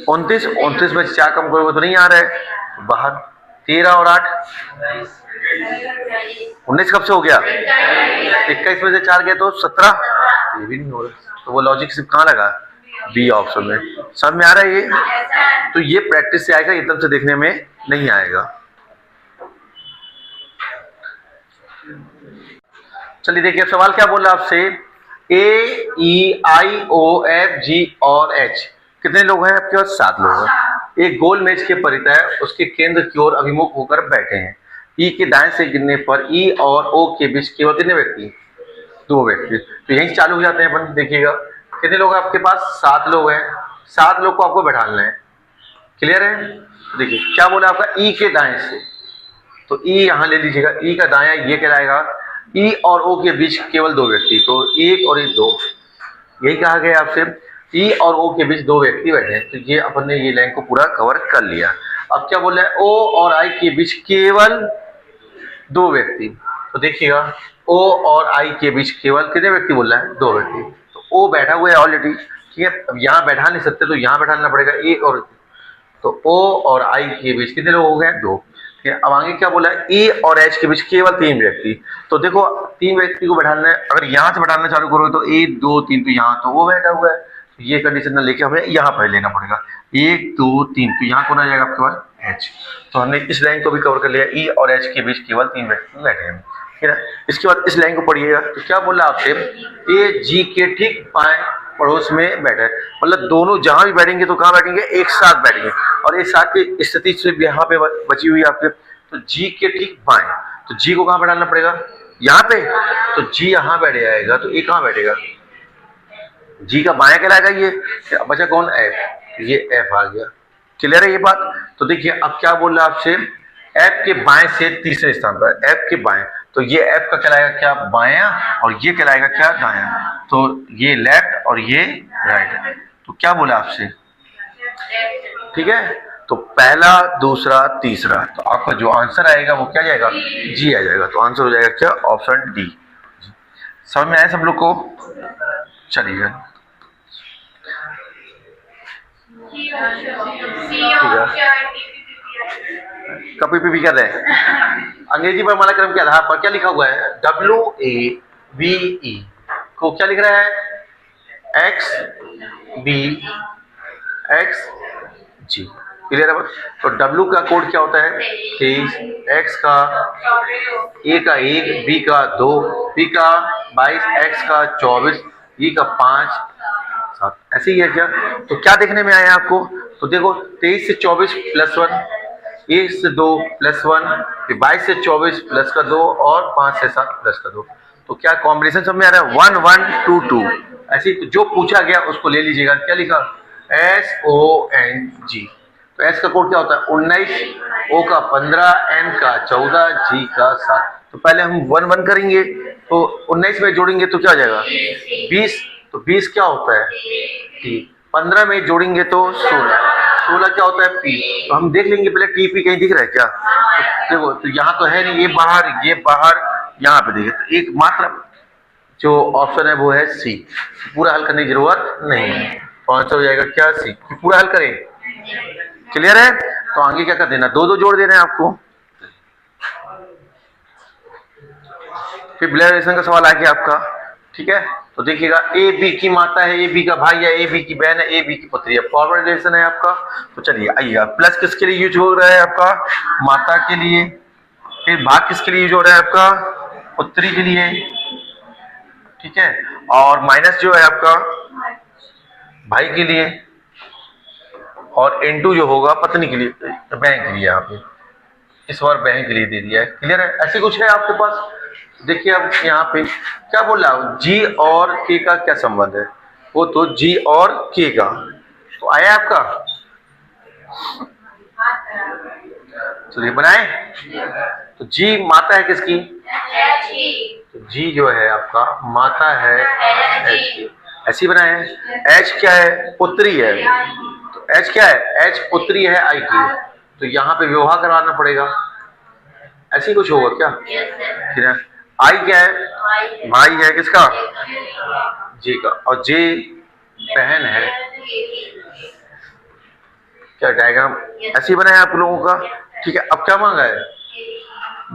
29, 29 में 4 कम करोगे तो नहीं आ रहा है बाहर। 13 और 8 19 कब से हो गया 21 में से 4 गया तो 17, ये भी नहीं हो रहा, तो वो लॉजिक सिर्फ कहाँ लगा बी ऑप्शन में। समझ में आ रहा है ये, तो ये प्रैक्टिस से आएगा, एकदम से देखने में नहीं आएगा। चलिए देखिए सवाल क्या बोल रहा है आपसे, ए ई आई ओ एफ जी और एच, कितने लोग हैं आपके पास 7 लोग हैं। एक गोल मेज के परितः उसके केंद्र की ओर अभिमुख होकर बैठे हैं। ई के दाएं से गिरने पर ई और ओ के बीच केवल कितने व्यक्ति 2 व्यक्ति, तो यहीं चालू हो जाते हैं अपन। देखिएगा कितने लोग हैं आपके पास 7 लोग हैं, 7 लोग को आपको बैठाना है। क्लियर है, देखिए क्या बोला आपका ई के दाएं से, तो ई यहां ले लीजिएगा, ई का दायां ये कहलाएगा ई और ओ के बीच केवल 2 व्यक्ति, तो 1 और 1 2, यही कहा गया आपसे ई और ओ के बीच 2 व्यक्ति बैठे हैं, तो ये अपन ने ये लाइन को पूरा कवर कर लिया। अब क्या बोल रहा है ओ और आई के बीच केवल 2 व्यक्ति, तो देखिएगा ओ और आई के बीच केवल कितने व्यक्ति बोल रहा है 2 व्यक्ति, तो ओ बैठा हुआ है ऑलरेडी। ठीक है, अब यहाँ बैठा नहीं सकते तो यहाँ बैठाना पड़ेगा ए और, तो ओ और आई के बीच कितने लोग हो गए 2। अब आगे क्या बोला है ई और एच के बीच केवल 3 व्यक्ति, तो देखो 3 व्यक्ति को बैठाना है, अगर यहाँ से बैठाना चालू करोगे तो 1 2 3, तो यहाँ तो वो बैठा हुआ है, तो ये कंडीशन ना लेके हमें यहाँ पर लेना पड़ेगा 1 2 3, तो यहाँ कौन आ जाएगा आपके पास एच। तो हमने इस लाइन को भी कवर कर लिया, ई और एच के बीच केवल 3 व्यक्ति बैठे हैं। ठीक है, इसके बाद इस लाइन को पढ़िएगा, तो क्या बोला आपसे ए जी के ठीक बाएं पड़ोस में बैठे, मतलब दोनों जहां भी बैठेंगे तो कहाँ बैठेंगे एक साथ बैठेंगे, और एक साथ की स्थिति सिर्फ यहाँ पे बची हुई है आपके, तो जी के ठीक बाएं, तो जी को कहाँ बैठाना पड़ेगा यहाँ पे, तो जी यहाँ बैठ जाएगा, तो ए कहाँ बैठेगा जी का बाएं कहलाएगा ये, बचा कौन एफ, ये एफ आ गया। क्लियर है ये बात। तो देखिए अब क्या बोल रहा है आपसे एफ के बाएं से तीसरे स्थान पर, एफ के बाएं, तो ये एफ का कहलाएगा क्या बायां, और ये कहलाएगा क्या दायां, तो ये लेफ्ट और ये राइट। तो क्या बोला आपसे, ठीक है, तो पहला दूसरा तीसरा, तो आपका जो आंसर आएगा वो क्या जाएगा जी आ जाएगा, तो आंसर हो जाएगा क्या ऑप्शन डी। समझ में आया सब लोग को? चलिए ठीक है, कभी भी कर रहे हैं अंग्रेजी वर्णमाला क्रम के आधार पर क्या लिखा हुआ है, WAVE को क्या लिख रहा है, XBXG। क्लियर है बस। तो W का कोड क्या होता है 23, X का A का 1, B का 2, B का 22, X का 24, E का 5, 7। ऐसे ही है क्या। तो क्या देखने में आया आपको, तो देखो 23 से 24 +1, 1 से 2 +1, फिर 22 से 24 प्लस का 2 और 5 से 7 प्लस का 2। तो क्या कॉम्बिनेशन सब में आ रहा है 1 1 2 2। ऐसे जो पूछा गया उसको ले लीजिएगा। क्या लिखा SONG। तो S का कोड क्या होता है 19, O का 15, N का 14, G का 7। तो पहले हम 1 1 करेंगे, तो 19 में जोड़ेंगे तो क्या हो जाएगा 20। तो 20 क्या होता है T। 15 में जोड़ेंगे तो 16, 16 क्या होता है P। तो हम देख लेंगे पहले TP कहीं दिख रहा है क्या। तो देखो तो यहाँ तो है नहीं, ये बाहर यहाँ पे देखिए। तो एक मात्र जो ऑप्शन है वो है C। पूरा हल करने की जरूरत नहीं है। कौन सा हो जाएगा क्या C। पूरा हल करें। क्लियर है। तो आगे क्या कर देना, 2 2 जोड़ देना है आपको। फिर ब्लड रिलेशन का सवाल आ गया आपका। ठीक है। तो देखिएगा ए बी की माता है, ए बी का भाई है, ए बी की बहन है, ए बी की पुत्री है। फॉरवर्ड रिलेशन है आपका। तो चलिए आइएगा, प्लस किसके लिए यूज हो रहा है आपका माता के लिए। फिर भाग किसके लिए यूज हो रहा है आपका पुत्री के लिए। ठीक है। और माइनस जो है आपका भाई के लिए, और N2 जो होगा पत्नी के लिए, बहन के लिए। यहाँ पे इस बार बहन के लिए दे दिया है। क्लियर है। ऐसे कुछ है आपके पास। देखिए अब यहाँ पे क्या बोल रहा हूँ, G और K का क्या संबंध है। वो तो G और K का तो आया आपका। चलिए बनाए। तो G माता है किसकी, तो G जो है आपका माता है H की। ऐसी बनाए। H क्या है पुत्री है। तो H क्या है, H पुत्री है I की। तो यहाँ पे विवाह करवाना पड़ेगा। ऐसी कुछ होगा क्या। ठीक है। I क्या है भाई है किसका J का, और J बहन है। क्या डायग्राम ऐसे ही बनाया आप लोगों का। ठीक है। अब क्या मांगा है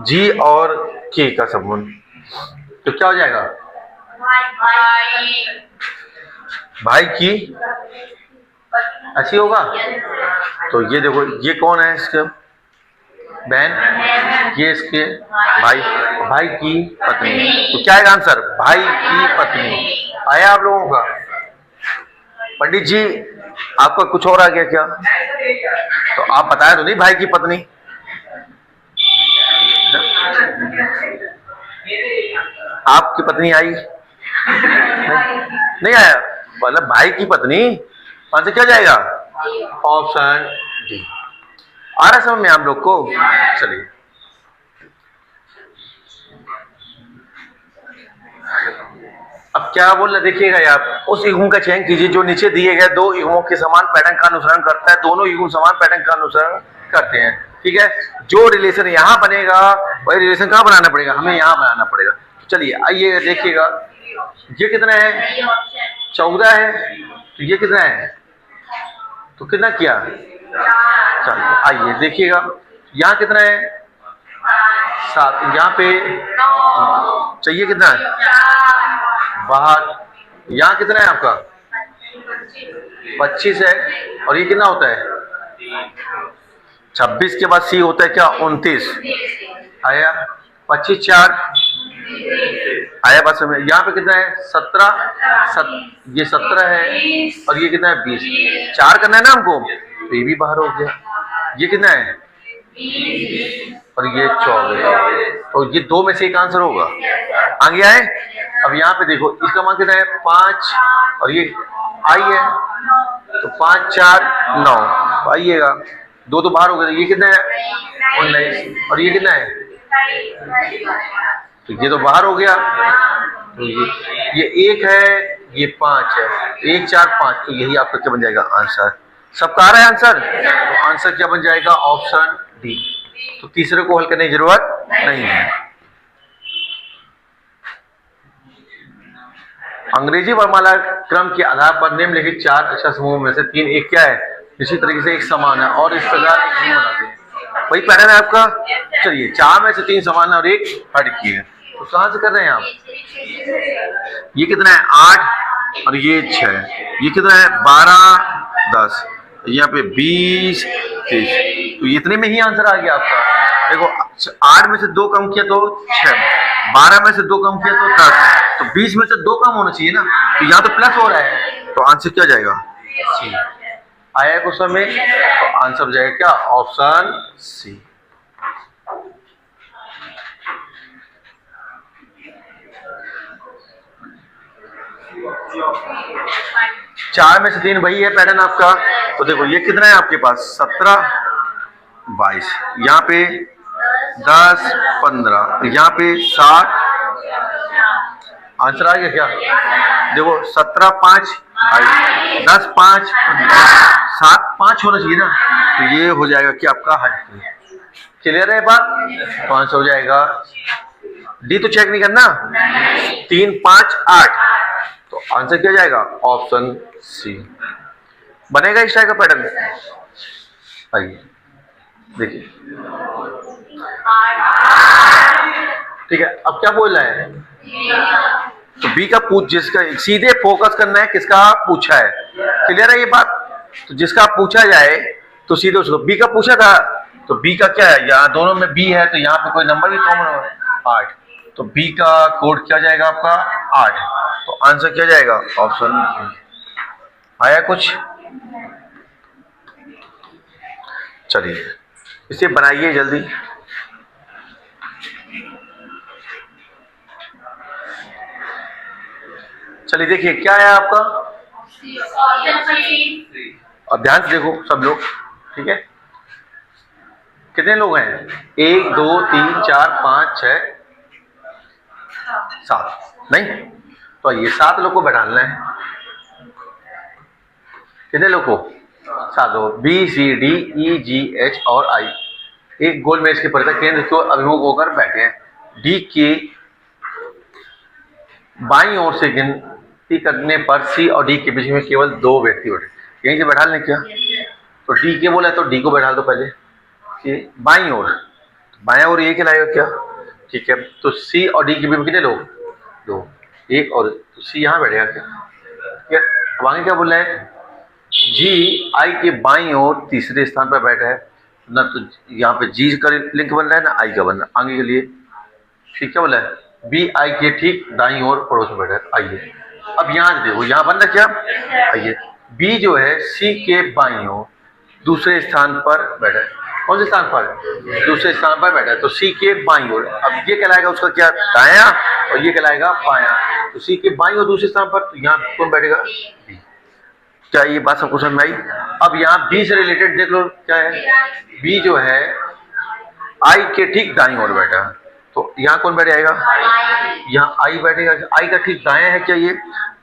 G और K का संबंध। तो क्या हो जाएगा भाई की ऐसी होगा। तो ये देखो ये कौन है इसके बहन, ये इसके भाई की पत्नी। तो क्या है आंसर भाई की पत्नी। आया आप लोगों का। पंडित जी आपका कुछ और आ गया क्या। तो आप बताया तो नहीं भाई की पत्नी। आपकी पत्नी आई नहीं आया, मतलब भाई की पत्नी। आंसर क्या जाएगा ऑप्शन डी। आ रहा समझ में आप लोग को। चलिए अब क्या बोल रहे देखिएगा यार, उस युग्म का चयन कीजिए जो नीचे दिए गए 2 युग्मों के समान पैटर्न का अनुसरण करता है। दोनों युग्म समान पैटर्न का अनुसरण करते हैं। ठीक है। जो रिलेशन यहाँ बनेगा वही रिलेशन कहाँ बनाना पड़ेगा, हमें यहाँ बनाना पड़ेगा। तो चलिए आइए देखिएगा। ये कितना है 14 है। तो ये कितना है, तो कितना किया। चलो आइए देखिएगा। यहाँ कितना है 7। यहाँ पे चाहिए कितना है बाहर। यहाँ कितना है आपका 25 है। और ये कितना होता है 26 के बाद C होता है क्या 29। आया 25 4 आया बात समझ। यहाँ पे कितना है 17 ये 17 है। और ये कितना है 20। 4 करना है ना हमको, तो ये भी बाहर हो गया। ये कितना है और ये 24। तो ये 2 में से एक आंसर होगा। आगे आए। अब यहाँ पे देखो इसका मान कितना है 5 और ये आई है। तो 5 4 9। तो आइएगा 2 तो बाहर हो गए। ये कितना है 19 और ये कितना है, तो ये तो बाहर हो गया। तो ये 1 है ये 5 है। 1 4 5। तो यही आपका क्या बन जाएगा आंसर। सबका आ रहा है आंसर। तो आंसर क्या बन जाएगा ऑप्शन डी। तो तीसरे को हल करने की जरूरत नहीं है। अंग्रेजी वर्णमाला क्रम के आधार पर निम्नलिखित 4 अक्षर समूह में से 3 एक क्या है, इसी तरीके से एक समान है और इस प्रकार एक समूह बनाते हैं। वही पैटर्न है आपका। चलिए 4 में से 3 समान है और 1 हट की है, तो कहाँ से कर रहे हैं आप? ये कितना है 8 और ये 6, ये कितना है 12 10, यहाँ पे 20 30, तो इतने में ही आंसर आ गया आपका। देखो 8 में से 2 कम किया तो 6, 12 में से 2 कम किया तो 10, तो 20 में से 2 कम होना चाहिए ना, तो यहाँ तो प्लस हो रहा है, तो आंसर क्या जाएगा? सी। आया क्वेश्चन में, तो आंसर हो जाएगा क्या? Option C. चार में से 3 वही है पैटर्न आपका। तो देखो ये कितना है आपके पास 17 22, यहाँ पे 10 15, यहाँ पे 7, आंसर आ गया क्या? देखो 17 5 22, 10 5 7 5 होना चाहिए ना, तो ये हो जाएगा कि आपका हट। क्लियर है बात? तो आंसर हो जाएगा डी। तो चेक नहीं करना, 3 5 8, तो आंसर क्या जाएगा? Option C. बनेगा इस टाइप का पैटर्न। आइए देखिए, ठीक है। अब क्या बोल रहा है? तो बी का पूछ, जिसका सीधे फोकस करना है, किसका पूछा है। क्लियर है ये बात? तो जिसका पूछा जाए तो सीधे उसको। बी का पूछा था, तो बी का क्या है? यहाँ दोनों में बी है, तो यहाँ पे कोई नंबर भी कॉमन हो 8, तो बी का कोड क्या जाएगा आपका? 8, तो आंसर क्या जाएगा? ऑप्शन। आया कुछ? चलिए इसे बनाइए जल्दी। चलिए देखिए क्या है आपका। अब ध्यान से देखो सब लोग, ठीक है? कितने लोग हैं? 1 2 3 4 5 6 7, नहीं तो ये 7 लोग को बैठाना है। कितने लोग को? 7 लोग। B C D E G H और आई एक गोल मेज के परिधि केंद्र को अभिमुख होकर बैठे हैं। डी के बाईं ओर से गिनती करने पर सी और डी के बीच में केवल 2 व्यक्ति बैठे। यहीं से बैठा लें क्या? तो डी के बोला तो डी को बैठा दो पहले, बाईं ओर। बाएं ओर ये कहलाएगा क्या? ठीक है, तो सी और डी के बीच में कितने लोग? 2, 1 और तो सी यहाँ बैठेगा क्या? ठीक है। अब आगे क्या बोल रहे हैं? जी आई के बाईं ओर तीसरे स्थान पर बैठा है ना, तो यहाँ पे जी का लिंक बन रहा है ना आई का बन रहा है आगे के लिए। ठीक क्या बोला है? बी आई के ठीक दाईं ओर पड़ोस में बैठा है। आइए अब यहाँ देखो, यहाँ बन रहा क्या? आइए बी जो है सी के बाईं ओर दूसरे स्थान पर बैठा है। कौन से स्थान पर? दूसरे स्थान पर बैठा है, तो सी के बाईं ओर। अब ये कहलाएगा उसका क्या? दायां, और ये कहलाएगा बायां। तो सी के बाईं ओर दूसरे स्थान पर, तो यहाँ कौन बैठेगा? बी। क्या ये बात सबको समझ में आई? अब यहाँ बी से रिलेटेड देख लो क्या है। बी जो है आई के ठीक दाईं ओर बैठा है, तो यहाँ कौन बैठ जाएगा? यहाँ आई बैठेगा। आई का ठीक दायां है क्या ये?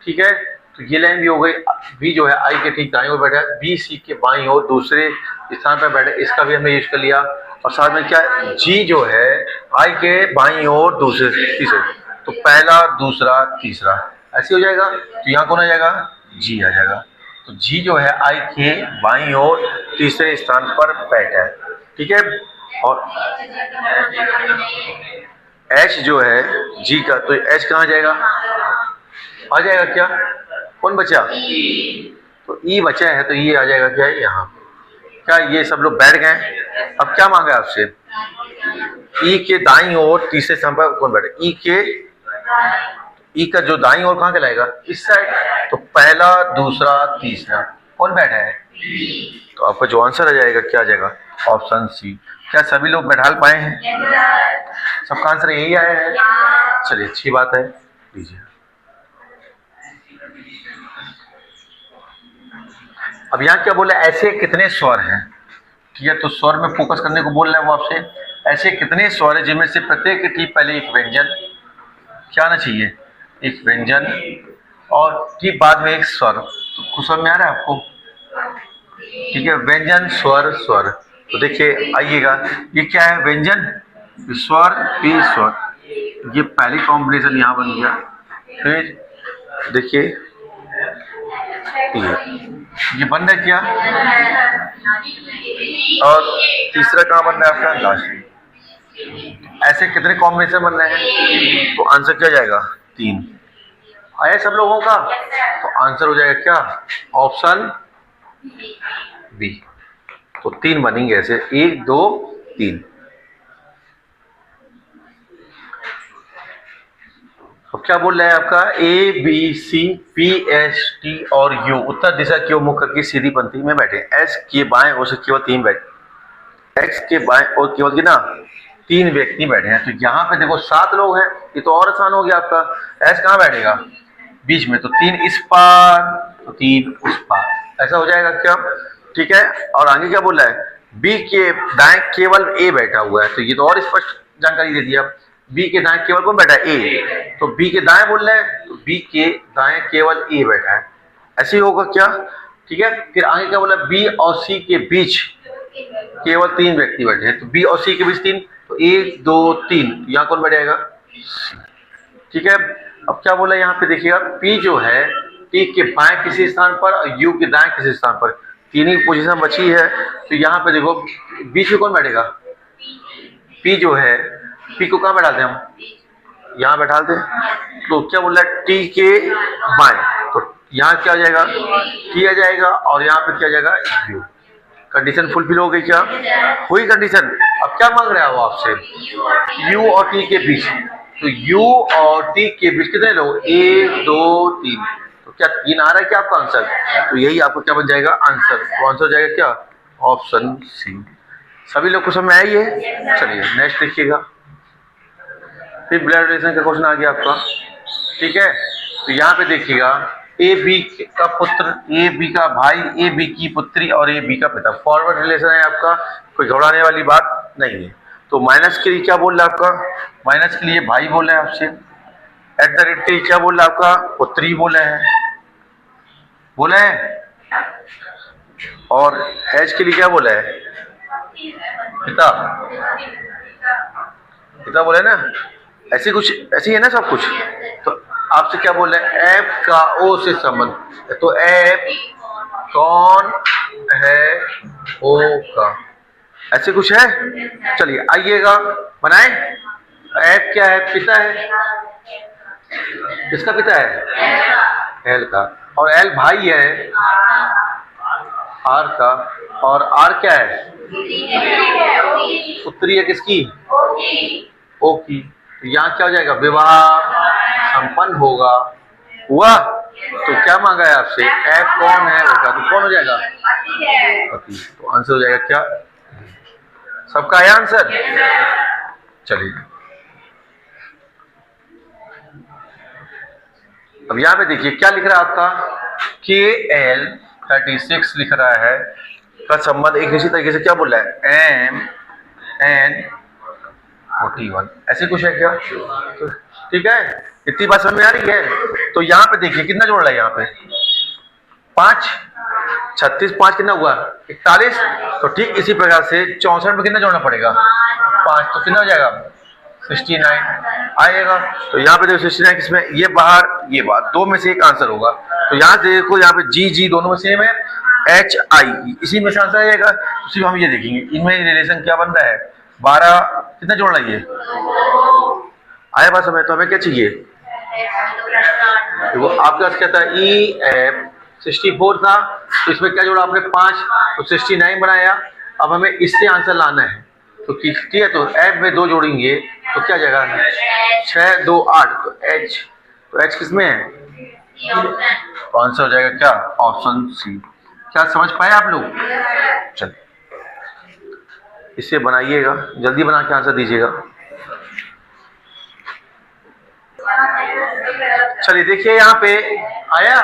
ठीक है, तो ये लाइन भी हो गई। बी जो है आई के ठीक दाईं ओर बैठा है, बी सी के बाईं ओर दूसरे स्थान पर बैठा है, इसका भी हमने यूज कर लिया। और साथ में क्या? जी जो है आई के बाईं ओर दूसरे तीसरे, तो पहला दूसरा तीसरा ऐसे हो जाएगा। तो यहाँ कौन आ जाएगा? जी आ जाएगा। तो जी जो है आई के बाईं ओर तीसरे स्थान पर बैठा है। ठीक है, और एच जो है जी का, तो एच कहाँ जाएगा? आ जाएगा क्या? कौन बचा? तो ई बचा है, तो ये आ जाएगा क्या? यहाँ। क्या ये सब लोग बैठ गए? अब क्या मांगा आपसे? ई के दाईं ओर तीसरे स्थान पर कौन बैठे? ई के, ई का जो दाईं ओर कहाँ कहलाएगा? इस साइड। तो पहला दूसरा तीसरा कौन बैठा है? तो आपका जो आंसर आ जाएगा क्या आ जाएगा? Option C. क्या सभी लोग बैठाल पाए हैं? सबका आंसर यही आया है। चलिए अच्छी बात है, लीजिए। अब यहाँ क्या बोला? ऐसे कितने स्वर हैं? ठीक है, तो स्वर में फोकस करने को बोल रहा है वो आपसे। ऐसे कितने स्वर है जिनमें से प्रत्येक के ठीक पहले एक व्यंजन क्या आना चाहिए? एक व्यंजन, और ठीक बाद में एक स्वर। तो कुछ समझ में आ रहा है आपको? ठीक है, व्यंजन स्वर स्वर। तो देखिए आइएगा, ये क्या है? व्यंजन स्वर पी स्वर, ये पहली कॉम्बिनेशन यहाँ बन गया। फिर देखिए ये बन रहा क्या? और तीसरा कहाँ बन रहा है आपका? लास्ट। ऐसे कितने कॉम्बिनेशन बन रहे हैं? तो आंसर क्या जाएगा? 3। आया सब लोगों का? तो आंसर हो जाएगा क्या? Option B. तो 3 बनेंगे ऐसे, 1 2 3। अब क्या बोल रहा है आपका? A B C P S T और यू उत्तर दिशा की ओर मुख करके सीधी पंक्ति में बैठे। एस के बाएं ओर से केवल 3 बैठे, एक्स के बाएं ओर केवल कितना? 3 व्यक्ति बैठे हैं। तो यहाँ पे देखो 7 लोग हैं, ये तो और आसान हो गया आपका। एस कहाँ बैठेगा? बीच में, तो 3 इस पार तो 3 उस पार, ऐसा हो जाएगा क्या? ठीक है। और आगे क्या बोल रहा है? बी के दाएं केवल ए बैठा हुआ है, तो ये तो और स्पष्ट जानकारी दे दिया। बी के दाएं केवल कौन बैठा है? ए। तो बी के दाएं बोल रहे हैं, तो बी के दाएं केवल ए बैठा है, ऐसे ही होगा क्या? ठीक है। फिर आगे क्या बोला? बी और सी के बीच केवल 3 व्यक्ति बैठे हैं, तो बी और सी के बीच 3, तो 1 2 3, यहाँ कौन बैठेगा? ठीक है। अब क्या बोला यहाँ पे देखिएगा, पी जो है पी के बाएं किसी स्थान पर और यू के दाएं किसी स्थान पर, 3 ही पोजीशन बची है। तो यहाँ पे देखो बीच में कौन बैठेगा? पी जो है, पी को कहाँ बैठाते हैं हम? यहाँ बैठा दे। तो क्या बोल रहा है? टी के बाएं, तो यहाँ क्या आ जाएगा? टी आ जाएगा, और यहाँ पे क्या आ जाएगा? यू। कंडीशन फुलफिल हो गई क्या? हुई कंडीशन। अब क्या मांग रहा है वो आपसे? यू और टी के बीच, तो यू और टी के बीच कितने लोग? 1 2 3, तो क्या 3 आ रहा है क्या आपका आंसर? तो यही आपको क्या बन जाएगा? आंसर। तो आंसर हो जाएगा क्या? Option C. सभी लोग को समझ में आई है? चलिए नेक्स्ट देखिएगा। फिर ब्लड रिलेशन का क्वेश्चन आ गया आपका। ठीक है। तो यहाँ पे देखिएगा, ए बी का पुत्र, ए बी का भाई, ए बी की पुत्री और ए बी का पिता, फॉरवर्ड रिलेशन है आपका, कोई घबराने वाली बात नहीं है। तो माइनस के लिए क्या बोल रहा है आपका? माइनस के लिए भाई बोल रहे हैं आपसे। एट द रेट के लिए क्या बोल रहा है आपका? पुत्री बोले हैं, बोले हैं। और एच के लिए क्या बोला है? पिता, पिता बोले ना। ऐसे कुछ, ऐसे ही है ना सब कुछ। तो आपसे क्या बोल रहे हैं? एफ का ओ से संबंध, तो एफ कौन है ओ का, ऐसे कुछ है। चलिए आइएगा बनाए। एफ क्या है? पिता है। किसका पिता है? एल का। और एल भाई है आर का, और आर क्या है? पुत्री है किसकी? ओ की। तो यहाँ क्या हो जाएगा? विवाह संपन्न होगा। हुआ। तो क्या मांगा है आपसे? एफ कौन है ओ का, तो कौन हो जाएगा? पति। तो आंसर हो जाएगा क्या? सबका है आंसर? चलिए अब यहाँ पे देखिए क्या लिख रहा है आपका? के एल 36 लिख रहा है का संबंध एक इसी तरीके से क्या बोल रहा है? एम एन 41, ऐसे कुछ है क्या? तो ठीक है, इतनी बात समझ में आ रही है? तो यहाँ पे देखिए कितना जोड़ रहा है यहाँ पे? 5, 36 5 कितना हुआ? 41। तो ठीक इसी प्रकार से 64 में कितना जोड़ना पड़ेगा? 5, तो कितना हो जाएगा? 69 आएगा। तो यहाँ पे देखो 69 किसमें? ये बाहर ये बाहर, 2 में से एक आंसर होगा। तो यहाँ देखो, यहाँ पे जी जी दोनों में सेम है, एच आई इसी में से आंसर आएगा। तो सिर्फ हम ये देखेंगे इनमें रिलेशन क्या बन रहा है। 12 कितना जोड़ रहा है? ये आया बात समझ? तो हमें क्या चाहिए? तो आपके पास क्या था? ई एफ 64 था, तो इसमें क्या जोड़ा आपने? 5, तो 69 बनाया। अब हमें इससे आंसर लाना है, तो ठीक है। तो एफ में 2 जोड़ेंगे तो क्या जाएगा? 6 2 8, तो एच, तो एच किसमें है? तो आंसर हो जाएगा क्या? Option C. क्या समझ पाए आप लोग? चलिए इसे बनाइएगा, जल्दी बना के आंसर दीजिएगा। चलिए देखिए यहाँ पे आया।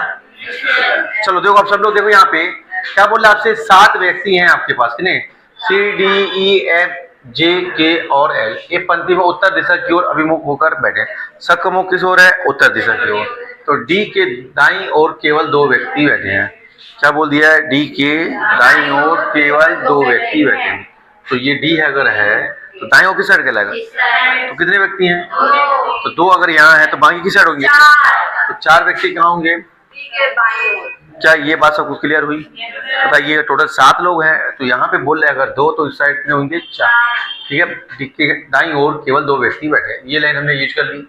चलो देखो आप सब लोग देखो यहाँ पे क्या बोल रहा है आपसे? 7 व्यक्ति हैं आपके पास, कितने? सी डी ई एफ जे के और एल। ये पंक्ति में उत्तर दिशा की ओर अभिमुख होकर बैठे। सबका मुख किस ओर है? उत्तर दिशा की ओर। तो डी के दाईं ओर केवल 2 व्यक्ति बैठे हैं। क्या बोल दिया है? डी के दाईं ओर केवल 2 व्यक्ति बैठे हैं। तो ये डी अगर है तो दाईं ओर किस साइड कहलाएगा? तो कितने व्यक्ति हैं? तो 2 अगर यहाँ है तो बाकी किस साइड होंगे? तो 4 व्यक्ति कहाँ होंगे? क्या ये बात सबको क्लियर हुई? बताइए, टोटल 7 लोग हैं, तो यहाँ पे बोल रहे हैं अगर 2 तो इस साइड में होंगे 4। ठीक है, डी के दाईं ओर केवल 2 व्यक्ति बैठे हैं, ये लाइन हमने यूज कर ली।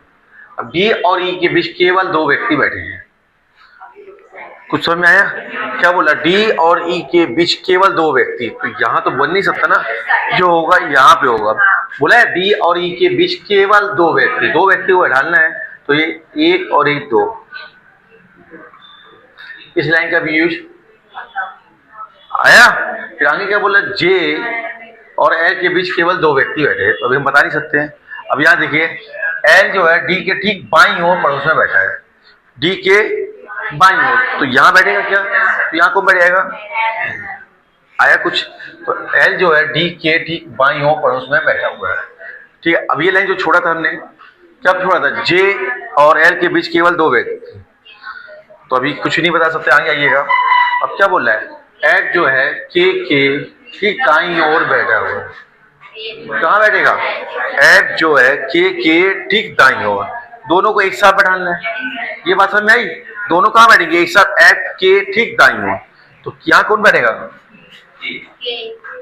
अब डी और ई के बीच केवल 2 व्यक्ति बैठे हैं। कुछ समझ में आया? क्या बोला? डी और ई के बीच केवल 2 व्यक्ति, तो यहाँ तो बन नहीं सकता ना, जो होगा यहाँ पे होगा। बोला है डी और ई के बीच केवल 2 व्यक्ति, 2 व्यक्ति को ढालना है, तो ये 1 और 1 2। इस लाइन का भी यूज आया। फिर आगे क्या बोला? जे और एल के बीच केवल 2 व्यक्ति बैठे हैं, तो अभी हम बता नहीं सकते हैं। अब यहाँ देखिए, एल जो है डी के ठीक बाईं ओर पड़ोस में बैठा है, डी के बाईं ओर, तो यहाँ बैठेगा क्या? तो यहाँ कौन बैठ जाएगा? आया कुछ? तो एल जो है डी के ठीक बाईं ओर पड़ोस में बैठा हुआ है। ठीक है, अब ये लाइन जो छोड़ा था हमने, क्या छोड़ा था? जे और एल के बीच केवल 2 व्यक्ति, तो अभी कुछ नहीं बता सकते, आगे आइएगा। अब क्या बोल रहा है? एफ जो है के ठीक दाईं ओर बैठा हुआ है, कहाँ बैठेगा? एफ जो है के ठीक दाईं ओर, दोनों को एक साथ बैठाना है। ये बात समझ में आई? दोनों कहाँ बैठेंगे एक साथ? एफ के ठीक दाईं ओर, तो यहाँ कौन बैठेगा?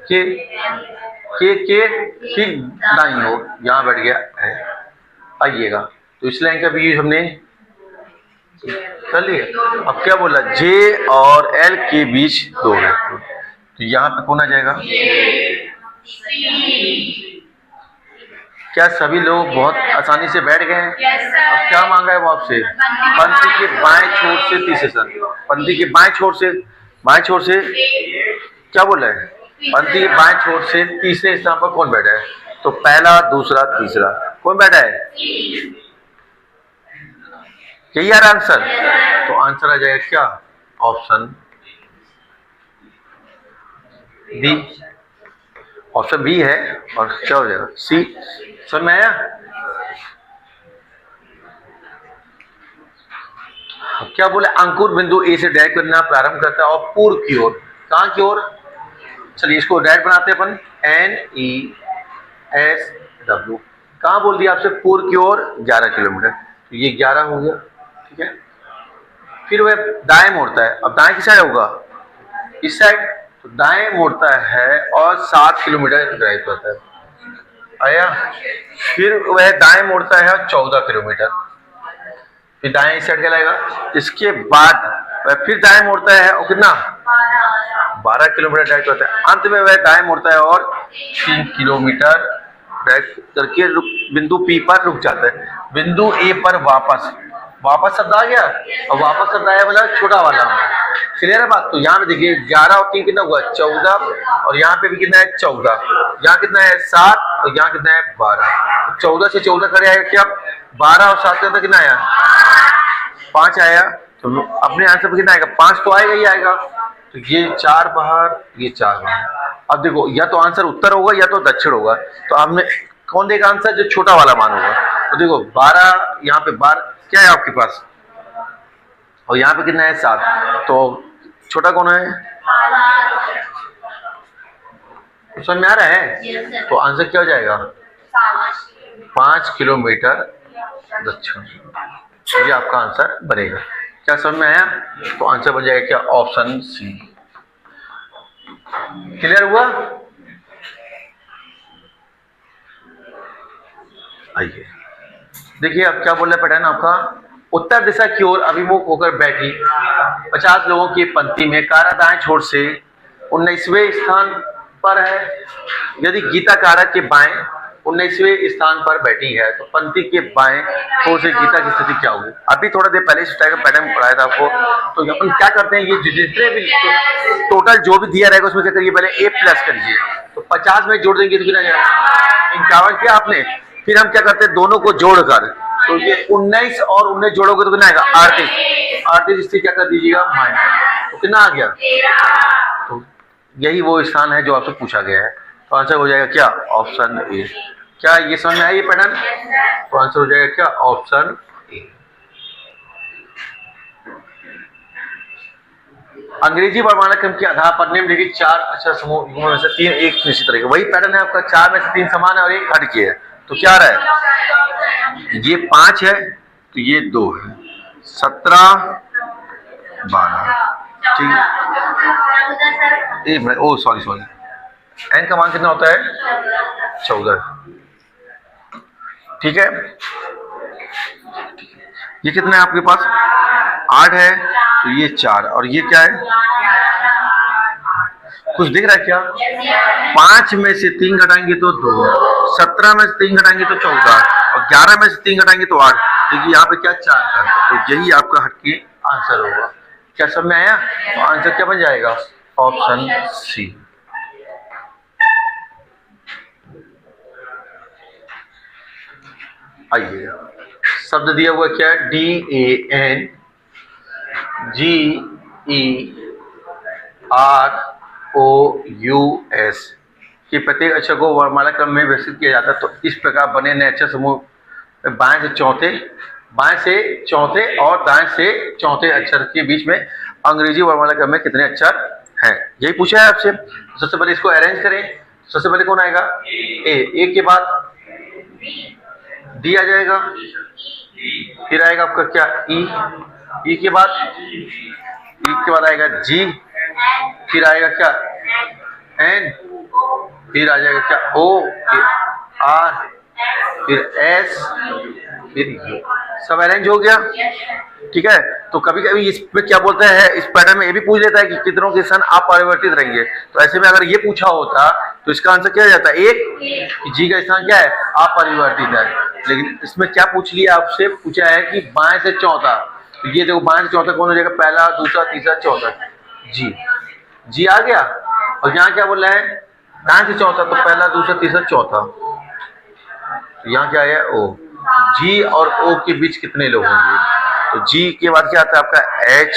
के ठीक दाईं ओर, यहाँ बैठ गया है। आइएगा, तो इस लाइन का भी यूज हमने कर लिया। अब क्या बोला? जे और एल के बीच 2 व्यक्ति, तो यहाँ पे कौन आ जाएगा? क्या सभी लोग बहुत आसानी से बैठ गए हैं? अब क्या मांगा है वो आपसे? पंक्ति के बाएं छोर से तीसरे स्थान, पंक्ति के बाएं छोर से क्या बोल रहा है? पंक्ति के बाएं छोर से तीसरे स्थान पर कौन बैठा है? तो पहला, दूसरा, तीसरा, कौन बैठा है? यही यार आंसर। तो आंसर आ जाएगा क्या? Option B. ऑप्शन बी है, और क्या हो जाएगा? सी। समझ में आया? क्या बोले? अंकुर बिंदु ए से डायरेक्ट करना प्रारंभ करता है और पूर्व की ओर, कहां की ओर? चलिए इसको डायरेक्ट बनाते हैं अपन, NESW। कहां बोल दिया आपसे? पूर्व की ओर 11 किलोमीटर, तो ये 11 हो गया। ठीक है, फिर वह दाएं मोड़ता है। अब दाएं किस साइड होगा? इस साइड, तो दाएं मोड़ता है और 7 किलोमीटर ड्राइव करता है। आया? फिर वह दाएं मोड़ता है और 14 किलोमीटर, फिर दाएं इस साइड कहलाएगा। इसके बाद वह फिर दाएं मोड़ता है और कितना? 12 किलोमीटर ड्राइव करता है। अंत में वह दाएं मोड़ता है और 3 किलोमीटर ड्राइव करके बिंदु पी पर रुक जाता है। बिंदु ए पर वापस शब्द आ गया, और वापस शब्द आया वाला छोटा वाला। क्लियर है बात? तो यहाँ पे देखिए 11 और 3 कितना हुआ? 14, और यहाँ पे भी कितना है? 14। यहाँ कितना है? 7, और यहाँ कितना है? 12। 14 से 14 खड़े आएगा क्या? 12 और 7 के अंदर कितना आया? 5 आया। तो अपने आंसर पर कितना आएगा? 5 तो आएगा ही आएगा। तो ये 4 बाहर, ये 4 बाहर। अब देखो, या तो आंसर उत्तर होगा या तो दक्षिण होगा, तो हमने कौन देगा आंसर? जो छोटा वाला मान होगा। तो देखो 12, यहाँ पे 12 क्या है आपके पास, और यहाँ पे कितना है? 7, तो छोटा कौन है? समझ में आ रहा है? तो आंसर क्या हो जाएगा? 5 किलोमीटर दक्षिण, ये आपका आंसर बनेगा। क्या समझ में आया? तो आंसर बन जाएगा क्या? ऑप्शन सी। क्लियर हुआ? आइए देखिए, अब क्या बोल रहा है पैटर्न आपका? उत्तर दिशा की ओर अभिमुख होकर बैठी 50 लोगों की पंक्ति में कारा दाएं छोर से 19वें स्थान पर है। यदि गीता कारा के बाएं 19वें स्थान पर बैठी है, तो पंक्ति के बाएं छोर से गीता की स्थिति क्या होगी? अभी थोड़ा देर पहले इस टाइप का पैटर्न पढ़ाया था आपको। तो अपन क्या करते हैं, ये जितने भी टोटल जो भी दिया रहेगा उसमें क्या करिए? पहले A प्लस करिए, तो 50 में जोड़ देंगे तो कितना जाएगा? 51 किया आपने। फिर हम क्या करते हैं? दोनों को जोड़कर, तो ये 19 और 19 जोड़ोगे तो कितना आएगा? 38। 38 इससे क्या कर दीजिएगा? माइनस, तो कितना आ गया? तो यही वो स्थान है जो आपसे पूछा गया है। तो आंसर हो जाएगा क्या? Option A. क्या ये समझ में आया ये पैटर्न? तो आंसर हो जाएगा क्या? Option A. अंग्रेजी वर्णमाला क्रम के आधार पर निम्नलिखित 4 अक्षर समूह में से 3 एक निश्चित रहेगा। वही पैटर्न है आपका, 4 में से 3 समान है और 1 हट के है। तो क्या रहा है? ये 5 है, तो ये 2 है। 17, 12, ठीक है, एक मिनट, ओ सॉरी सॉरी, n का मान कितना होता है 14, ठीक है। ये कितना है आपके पास 8 है, तो ये 4 और ये क्या है, कुछ दिख रहा है क्या, 5 में से 3 घटाएंगे तो 2, 17 में से 3 घटाएंगे तो 14 और 11 में से 3 घटाएंगे तो 8। देखिए यहाँ पे क्या 4 का, तो यही आपका हटके आंसर होगा। क्या समझ में आया, तो आंसर क्या बन जाएगा, ऑप्शन सी। आइए, शब्द दिया हुआ क्या है, DANGEROUS कि प्रत्येक अक्षर को वर्णमाला क्रम में व्यवस्थित किया जाता है। तो इस प्रकार बने नए अक्षर समूह बाएं से चौथे और दाएं से चौथे अक्षर के बीच में अंग्रेजी वर्णमाला क्रम में कितने अक्षर हैं, यही पूछा है आपसे। सबसे पहले इसको अरेंज करें। सबसे पहले कौन आएगा, ए के बाद डी आ जाएगा, फिर आएगा आपका क्या ई के बाद आएगा जी, फिर आएगा क्या एन, फिर आ जाएगा क्या ओ, फिर आर, फिर एस, फिर यू। सब अरेंज हो गया, ठीक है। तो कभी कभी इसमें क्या बोलते हैं, इस पैटर्न में ये भी पूछ लेता है कि कितनों के स्थान अपरिवर्तित रहेंगे। तो ऐसे में अगर ये पूछा होता तो इसका आंसर क्या जाता है, एक कि जी का स्थान क्या है, अपरिवर्तित है। लेकिन इसमें क्या पूछ लिया आपसे, पूछा है कि बाएं से चौथा, तो ये देखो बाएं से चौथा कौन हो जाएगा, पहला दूसरा तीसरा चौथा, जी आ गया। और यहाँ क्या बोल रहा है, दाएं से चौथा, तो पहला दूसरा तीसरा चौथा, तो यहाँ क्या है ओ। जी और ओ के बीच कितने लोग होंगे, तो जी के बाद क्या आता है आपका एच,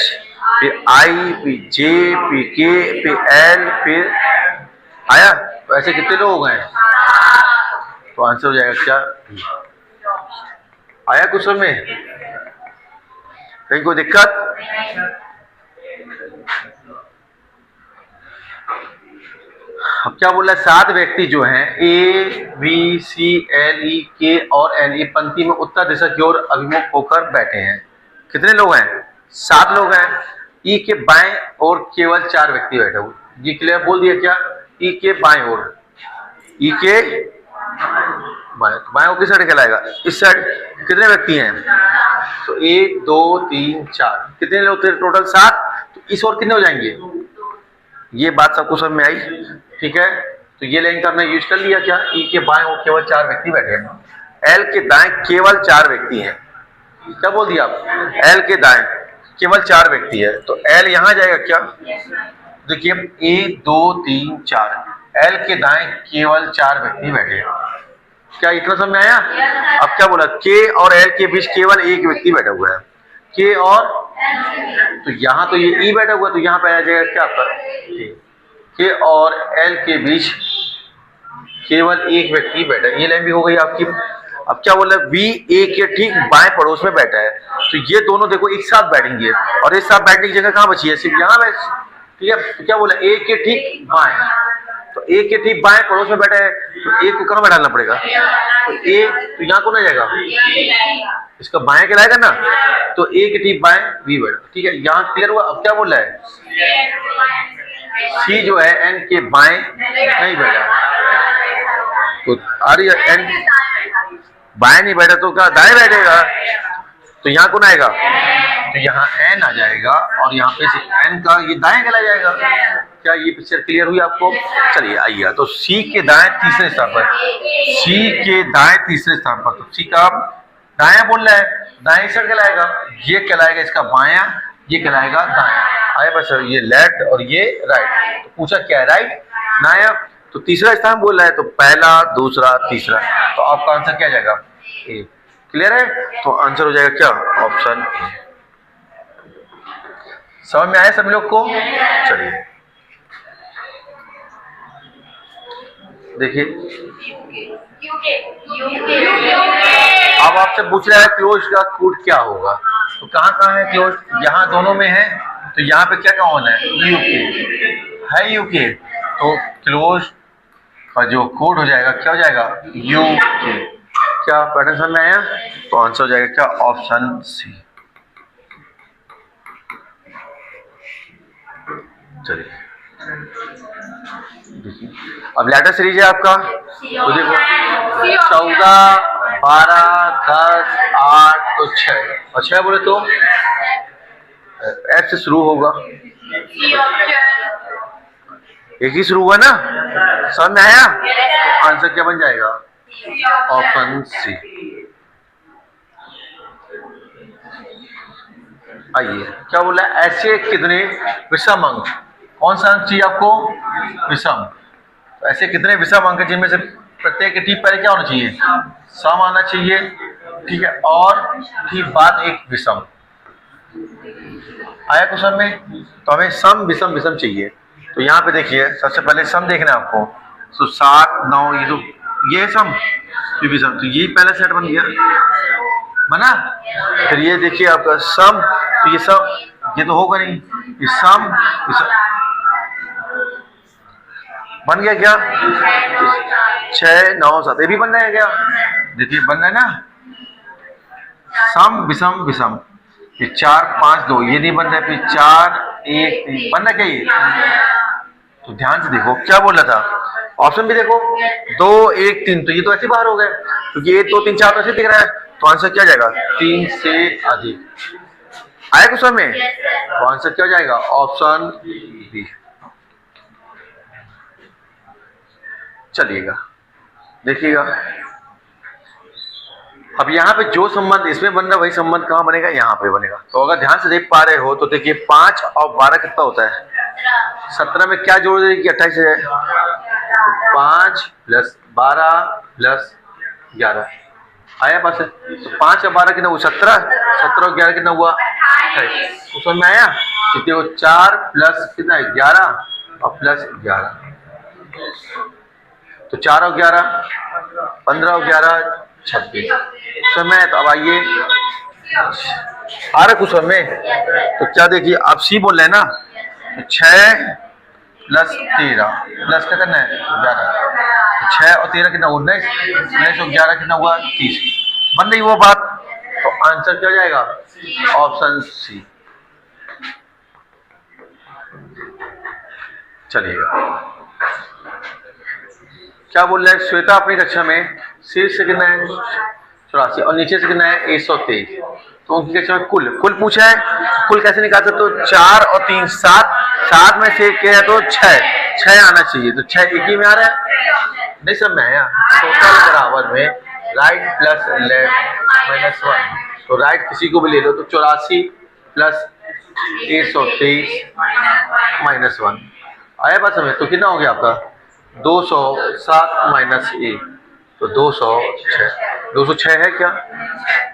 फिर आई, फिर जे, फिर के, फिर एल, फिर आया। तो ऐसे कितने लोग हो गए, तो आंसर हो जाएगा क्या, आया कुछ समझ में, कहीं कोई दिक्कत। अब क्या बोल रहा है, 7 व्यक्ति जो हैं ए बी सी एल ई के और एन, ये पंक्ति में उत्तर दिशा की ओर अभिमुख होकर बैठे हैं। कितने लोग हैं, 7 लोग हैं। ई के बाएं और केवल 4 व्यक्ति बैठे हुए, ये क्लियर बोल दिया क्या, ई के बाएं ओर, ई के बाएं ओर किस साइड कहलाएगा, इस साइड। कितने व्यक्ति हैं, तो 1 2 3 4, कितने लोग थे टोटल 7, तो इस ओर कितने हो जाएंगे, ये बात सबको समझ में आई, ठीक है। तो ये लाइन का हमने यूज कर लिया क्या, ई के बाएं ओर केवल 4 व्यक्ति बैठे हैं, एल के दाएं केवल 4 व्यक्ति हैं। क्या बोल दिया आप, एल के दाएं केवल 4 व्यक्ति है, तो एल यहां जाएगा क्या, देखिए 1 2 3 4, एल के दाएं केवल 4 व्यक्ति बैठे हैं। क्या इतना समझ में आया। अब क्या बोला, के और एल के बीच केवल एक व्यक्ति बैठा हुआ है, के और, तो यहाँ तो ये ई बैठा हुआ, तो यहाँ पे आ जाएगा क्या आपका के और एल के बीच केवल एक व्यक्ति बैठा है, ये लाइन भी हो गई आपकी। अब क्या बोला, बी ए के ठीक बाएं पड़ोस में बैठा है, तो ये दोनों देखो एक साथ बैठेंगे और एक साथ बैठने की जगह कहाँ बची है, सिर्फ यहाँ बैठ, ठीक है। तो क्या बोला, ए के ठीक बाएं, तो ए के ठीक बाएं पड़ोस में बैठा है, तो ए को कहाँ बैठाना पड़ेगा, तो ए, तो यहाँ कौन आ जाएगा, इसका बाएं कहलाएगा ना, तो ए के ठीक बाएं बी बैठा, ठीक है। यहाँ क्लियर हुआ। अब क्या बोल रहा है, सी जो है एन के बाएं नहीं बैठा, तो अरे एन बाएं नहीं बैठा तो क्या दाएं बैठेगा, तो यहाँ कौन आएगा, तो यहाँ एन आ जाएगा और यहाँ पे एन का ये दाएं चला जाएगा। क्या ये पिक्चर क्लियर हुई आपको। चलिए आइए, तो सी के दाएं तीसरे स्थान पर, सी के दाएं तीसरे स्थान पर, तो सी का दायां बोल रहा है, दाएं साइड कहलाएगा, ये कहलाएगा इसका बायां, ये कहलाएगा दायां। आए बस, ये लेफ्ट और ये राइट, तो पूछा क्या है राइट दायां, तो तीसरा स्थान बोल रहा है, तो पहला दूसरा तीसरा, तो आपका आंसर क्या जाएगा ए। क्लियर है, तो आंसर हो जाएगा क्या ऑप्शन ए। समझ में आया सभी लोग को। चलिए देखिए, अब आपसे पूछ रहा है क्लोज का कोड क्या होगा, तो कहाँ है क्लोज, यहाँ दोनों में है, तो यहाँ पे क्या होना है, यूके है, यूके, तो क्लोज का जो कोड हो जाएगा क्या हो जाएगा, यूके। क्या पैटर्न समझ में आया, तो आंसर हो जाएगा क्या ऑप्शन सी। चलिए देखिए, अब लेटर सीरीज है आपका, तो देखो 14, 12, 10, 8 तो 6, और 6 बोले तो एफ से शुरू होगा, एक ही शुरू हुआ ना, समझ में आया? आंसर क्या बन जाएगा? Option C. आइए क्या बोला, ऐसे कितने विषम अंक, कौन सा अंक चाहिए आपको? विषम। तो ऐसे कितने विषम अंक जिनमें से प्रत्येक के ठीक पहले क्या होना चाहिए? सम आना चाहिए, ठीक है, और ठीक बाद एक विषम। आया क्वेश्चन में? तो हमें सम विषम विषम चाहिए। तो यहाँ पे देखिए सबसे पहले सम देखना है आपको, तो 7, 9 ये तो ये सम, ये विषम, तो यही पहला सेट बन गया, बना। फिर ये देखिए आपका सम, तो ये सब ये तो होगा नहीं, ये सम बन गया क्या? 6, 9, 7 ये भी बन रहा है क्या? देखिए बन रहा है ना, सम विषम विषम। ये 4, 5, 2 ये नहीं बन रहा है, फिर 4, 1, 3 बन रहा क्या ये? तो ध्यान से देखो क्या बोल रहा था, ऑप्शन भी देखो 2, 1, 3, तो ये तो ऐसे बाहर हो गए, क्योंकि 1, 2, 3, 4 तो ऐसे दिख रहा है, तो आंसर क्या जाएगा? 3 से अधिक। आया क्वेश्चन में? तो आंसर क्या जाएगा? Option B. चलिएगा देखिएगा, अब यहाँ पे जो संबंध इसमें बन रहा है वही संबंध कहाँ बनेगा? यहाँ पे बनेगा। तो अगर ध्यान से देख पा रहे हो तो देखिए 5 और 12 कितना होता है? 17 में क्या जोड़ देगी कि 28 है? तो 5 + 12 + 11 आया पास है। तो 5 और 12 कितना हुआ? 17, 17 और 11 कितना हुआ? 28। तो समझ में आया? देखो 4 प्लस कितना है? 11 और प्लस 11, तो 4 और 11 15 और 11 26 समय। तो अब आइए आ रहा कुछ समय, तो क्या देखिए आप सी बोल रहे हैं ना, तो 6 + 13 प्लस क्या करना है? 11, तो 6 और 13 कितना? 19, 19 और 11 कितना हुआ? 30। बन रही वो बात, तो आंसर क्या जाएगा? Option C. चलिएगा क्या बोल रहे हैं श्वेता अपनी कक्षा में, शीर्ष से कितना है? 84 और नीचे से कितना है? 123। तो उनकी कक्षा में कुल पूछा है, कुल कैसे निकाल सकते हो? 4 और 3 7, 7 में से क्या है? तो 6 आना चाहिए, तो 6 एक ही में आ रहा है, नहीं सब में आया। टोटल बराबर में राइट प्लस लेफ्ट -1, तो राइट किसी को भी ले लो, तो 84 + 123 -1 आया बात समझ। तो कितना हो गया आपका? 207 - 1, तो 206। 206 है क्या?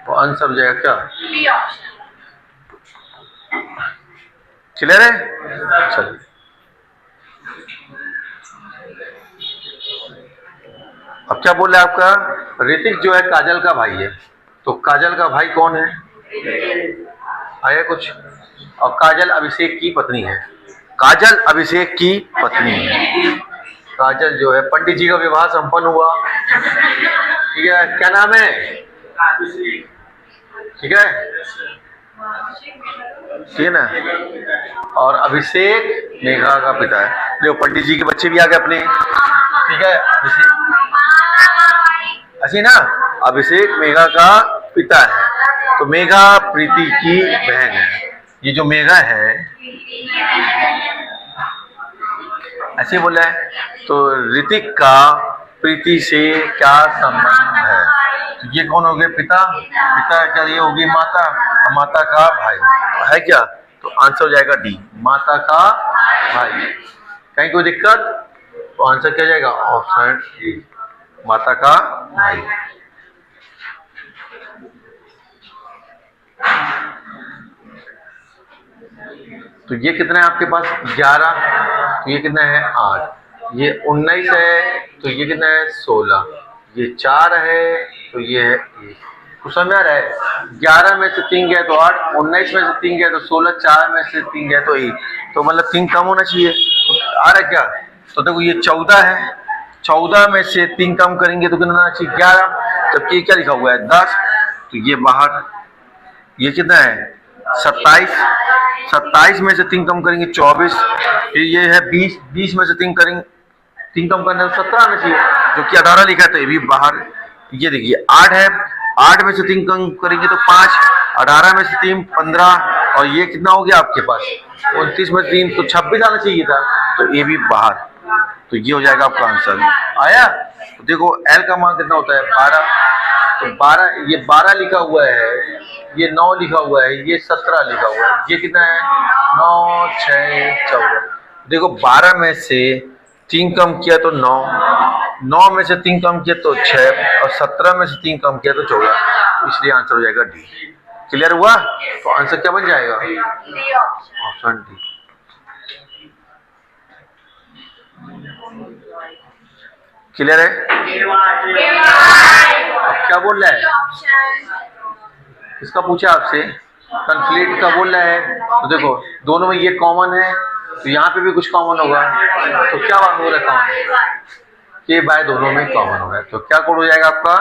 तो आंसर हो जाएगा क्या? क्लियर है? चलिए अब क्या बोल रहा है आपका, ऋतिक जो है काजल का भाई है, तो काजल का भाई कौन है? आया कुछ? और काजल अभिषेक की पत्नी है, काजल अभिषेक की पत्नी है। काजल जो है पंडित जी का विवाह संपन्न हुआ, ठीक है, क्या नाम है? ठीक है, ठीक है ना। और अभिषेक मेघा का पिता है। देखो पंडित जी के बच्चे भी आ गए अपने, ठीक है, ऐसी ना। अभिषेक मेघा का पिता है, तो मेघा प्रीति की बहन है। ये जो मेघा है ऐसे बोला है, तो ऋतिक का प्रीति से क्या संबंध है? तो ये कौन हो गए? पिता। पिता क्या ये होगी? माता, और माता का भाई है क्या? तो आंसर हो जाएगा डी, माता का भाई। कहीं कोई दिक्कत? तो आंसर क्या जाएगा? ऑप्शन डी, माता का भाई। तो ये कितना है आपके पास? 11, तो ये कितना है? 8, ये 19 है, तो ये कितना है? 16, ये 4 है, तो ये है 1। कुछ समझ में आ रहा है? 11 में से 3 गया तो 8, 19 में से 3 गया तो 16, 4 में से 3 गया तो 1, तो मतलब 3 कम होना चाहिए। तो आ रहा है क्या? तो देखो ये 14 है, 14 में से 3 कम करेंगे तो कितना आना चाहिए? 11, जबकि क्या लिखा हुआ है? 10, तो ये बाहर। ये कितना है? 27 में से 3 कम करेंगे 24, फिर ये है 20 में से 3 करेंगे, 3 कम करने 17 आना चाहिए, जो कि 18 लिखा है, तो ये भी बाहर। ये देखिए 8 है, 8 में से 3 कम करेंगे तो 5, 18 में से 3 15, और ये कितना हो गया आपके पास 29 में 3, तो 26 आना चाहिए था, तो ये भी बाहर। तो ये हो जाएगा आपका आंसर। आया? तो देखो एल का मान कितना होता है 12, तो 12, ये 12 लिखा हुआ है, ये 9 लिखा हुआ है, ये 17 लिखा हुआ है, ये कितना है 9 6 14। देखो 12 में से 3 कम किया तो 9, 9 में से 3 कम किया तो 6, और 17 में से 3 कम किया तो 14, इसलिए आंसर हो जाएगा डी। क्लियर हुआ? तो आंसर क्या बन जाएगा? Option D. क्लियर है? अब क्या बोल रहा है? इसका पूछा आपसे, कन्फ्लिक्ट का बोल रहा है, तो देखो दोनों में ये कॉमन है, तो यहाँ पे भी कुछ कॉमन होगा, तो क्या बात हो रहा है कॉमन? के बाय दोनों में कॉमन हो रहा है, तो क्या कोड हो जाएगा आपका?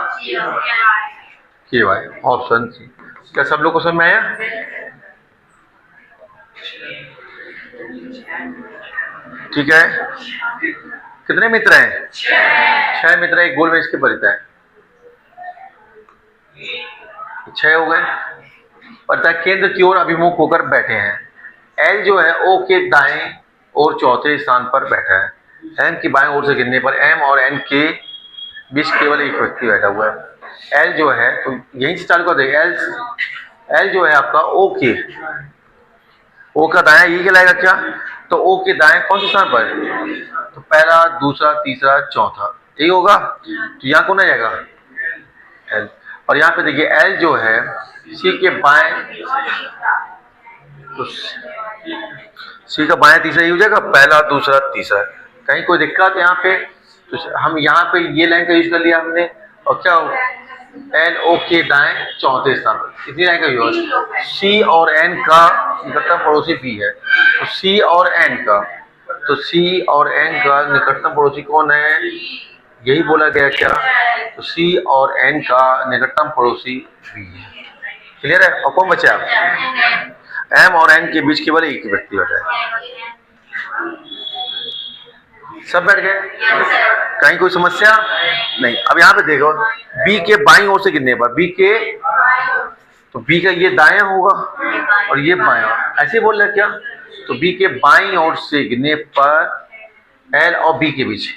के बाय, ऑप्शन सी। क्या सब लोग को समझ में आया? ठीक है। कितने मित्र हैं? 6 मित्र, एक गोल में इसके परिता है, 6 हो गए। पता है केंद्र की ओर अभिमुख होकर बैठे हैं। एल जो है ओ के दाएं और चौथे स्थान पर बैठा है। एम की बाएं ओर से गिनने पर एम और एन के बीच केवल एक व्यक्ति बैठा हुआ है। एल जो है, तो यहीं से चालू कर देगा। एल जो है आपका ओ के, ओ का दाएं ये कहलाएगा क्या? तो ओ के दाएं कौन से स्थान पर? तो पहला, दूसरा, तीसरा, चौथा, यही होगा। तो यहाँ कौन आ जाएगा? एल। और यहाँ पे देखिए एल जो है सी के बाएं, तो सी का बाएं तीसरा ही हो जाएगा, पहला, दूसरा, तीसरा। कहीं कोई दिक्कत यहाँ पे? तो हम यहाँ पे ये लाइन का यूज कर लिया हमने, और क्या हो? एल ओ के दाएं चौथे स्थान पर, इतनी लाइन का यूज। सी और एन का निकटतम पड़ोसी बी है, तो सी और एन का, तो सी और एन का निकटतम पड़ोसी कौन है? यही बोला गया क्या? तो सी और एन का निकटतम पड़ोसी बी है। क्लियर है? और कौन बचा? एम और एन के बीच केवल एक ही व्यक्ति बैठा है। सब बैठ गए? कहीं कोई समस्या नहीं। अब यहाँ पे देखो बी के बाईं ओर से गिनने पर, बी के, तो बी का ये दायां होगा और ये बायां, ऐसे बोल रहे क्या? तो बी के बाईं ओर से गिनने पर एल और बी के बीच,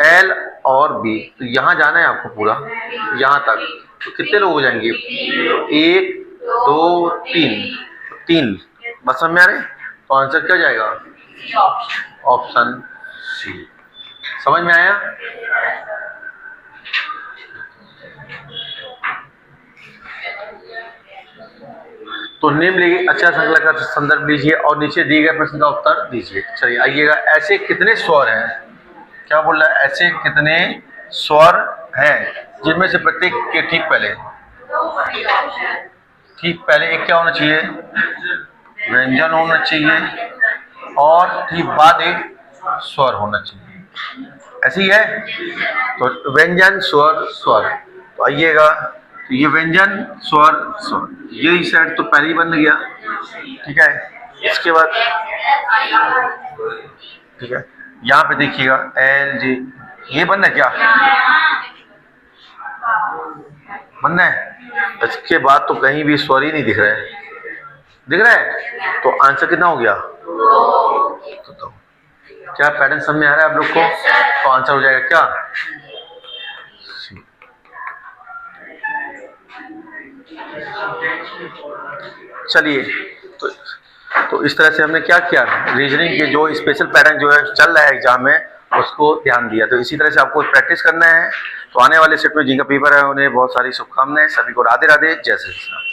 एल और बी, तो यहाँ जाना है आपको पूरा यहाँ तक। तो कितने लोग हो जाएंगे? 1 2 3 बस समझ में आ रहे? तो आंसर क्या जाएगा? Option C. समझ में आया? तो निम्नलिखित अच्छा श्रृंखला का संदर्भ लीजिए और नीचे दिए गए प्रश्न का उत्तर दीजिए। चलिए आइएगा। ऐसे कितने स्वर हैं? क्या बोल रहा है? ऐसे कितने स्वर हैं जिनमें से प्रत्येक के ठीक पहले एक क्या होना चाहिए? व्यंजन होना चाहिए, और ठीक बाद एक स्वर होना चाहिए। ऐसे ही है? तो व्यंजन स्वर स्वर, तो आइएगा। तो ये व्यंजन स्वर स्वर, ये सेट तो पहले ही बन गया, ठीक है। इसके बाद ठीक है, यहाँ पे देखिएगा एल जी, ये बनना है क्या? बनना है। इसके बाद तो कहीं भी स्वर ही नहीं दिख रहा है, दिख रहा है? तो आंसर कितना हो गया? तो क्या पैटर्न समझ में आ रहा है आप लोग को? तो आंसर हो जाएगा क्या? चलिए, तो इस तरह से हमने क्या किया, रीजनिंग के जो स्पेशल पैटर्न जो है चल रहा है एग्जाम में, उसको ध्यान दिया। तो इसी तरह से आपको प्रैक्टिस करना है। तो आने वाले सेट में जिनका पेपर है उन्हें बहुत सारी शुभकामनाएं। सभी को राधे राधे, जय श्री कृष्ण।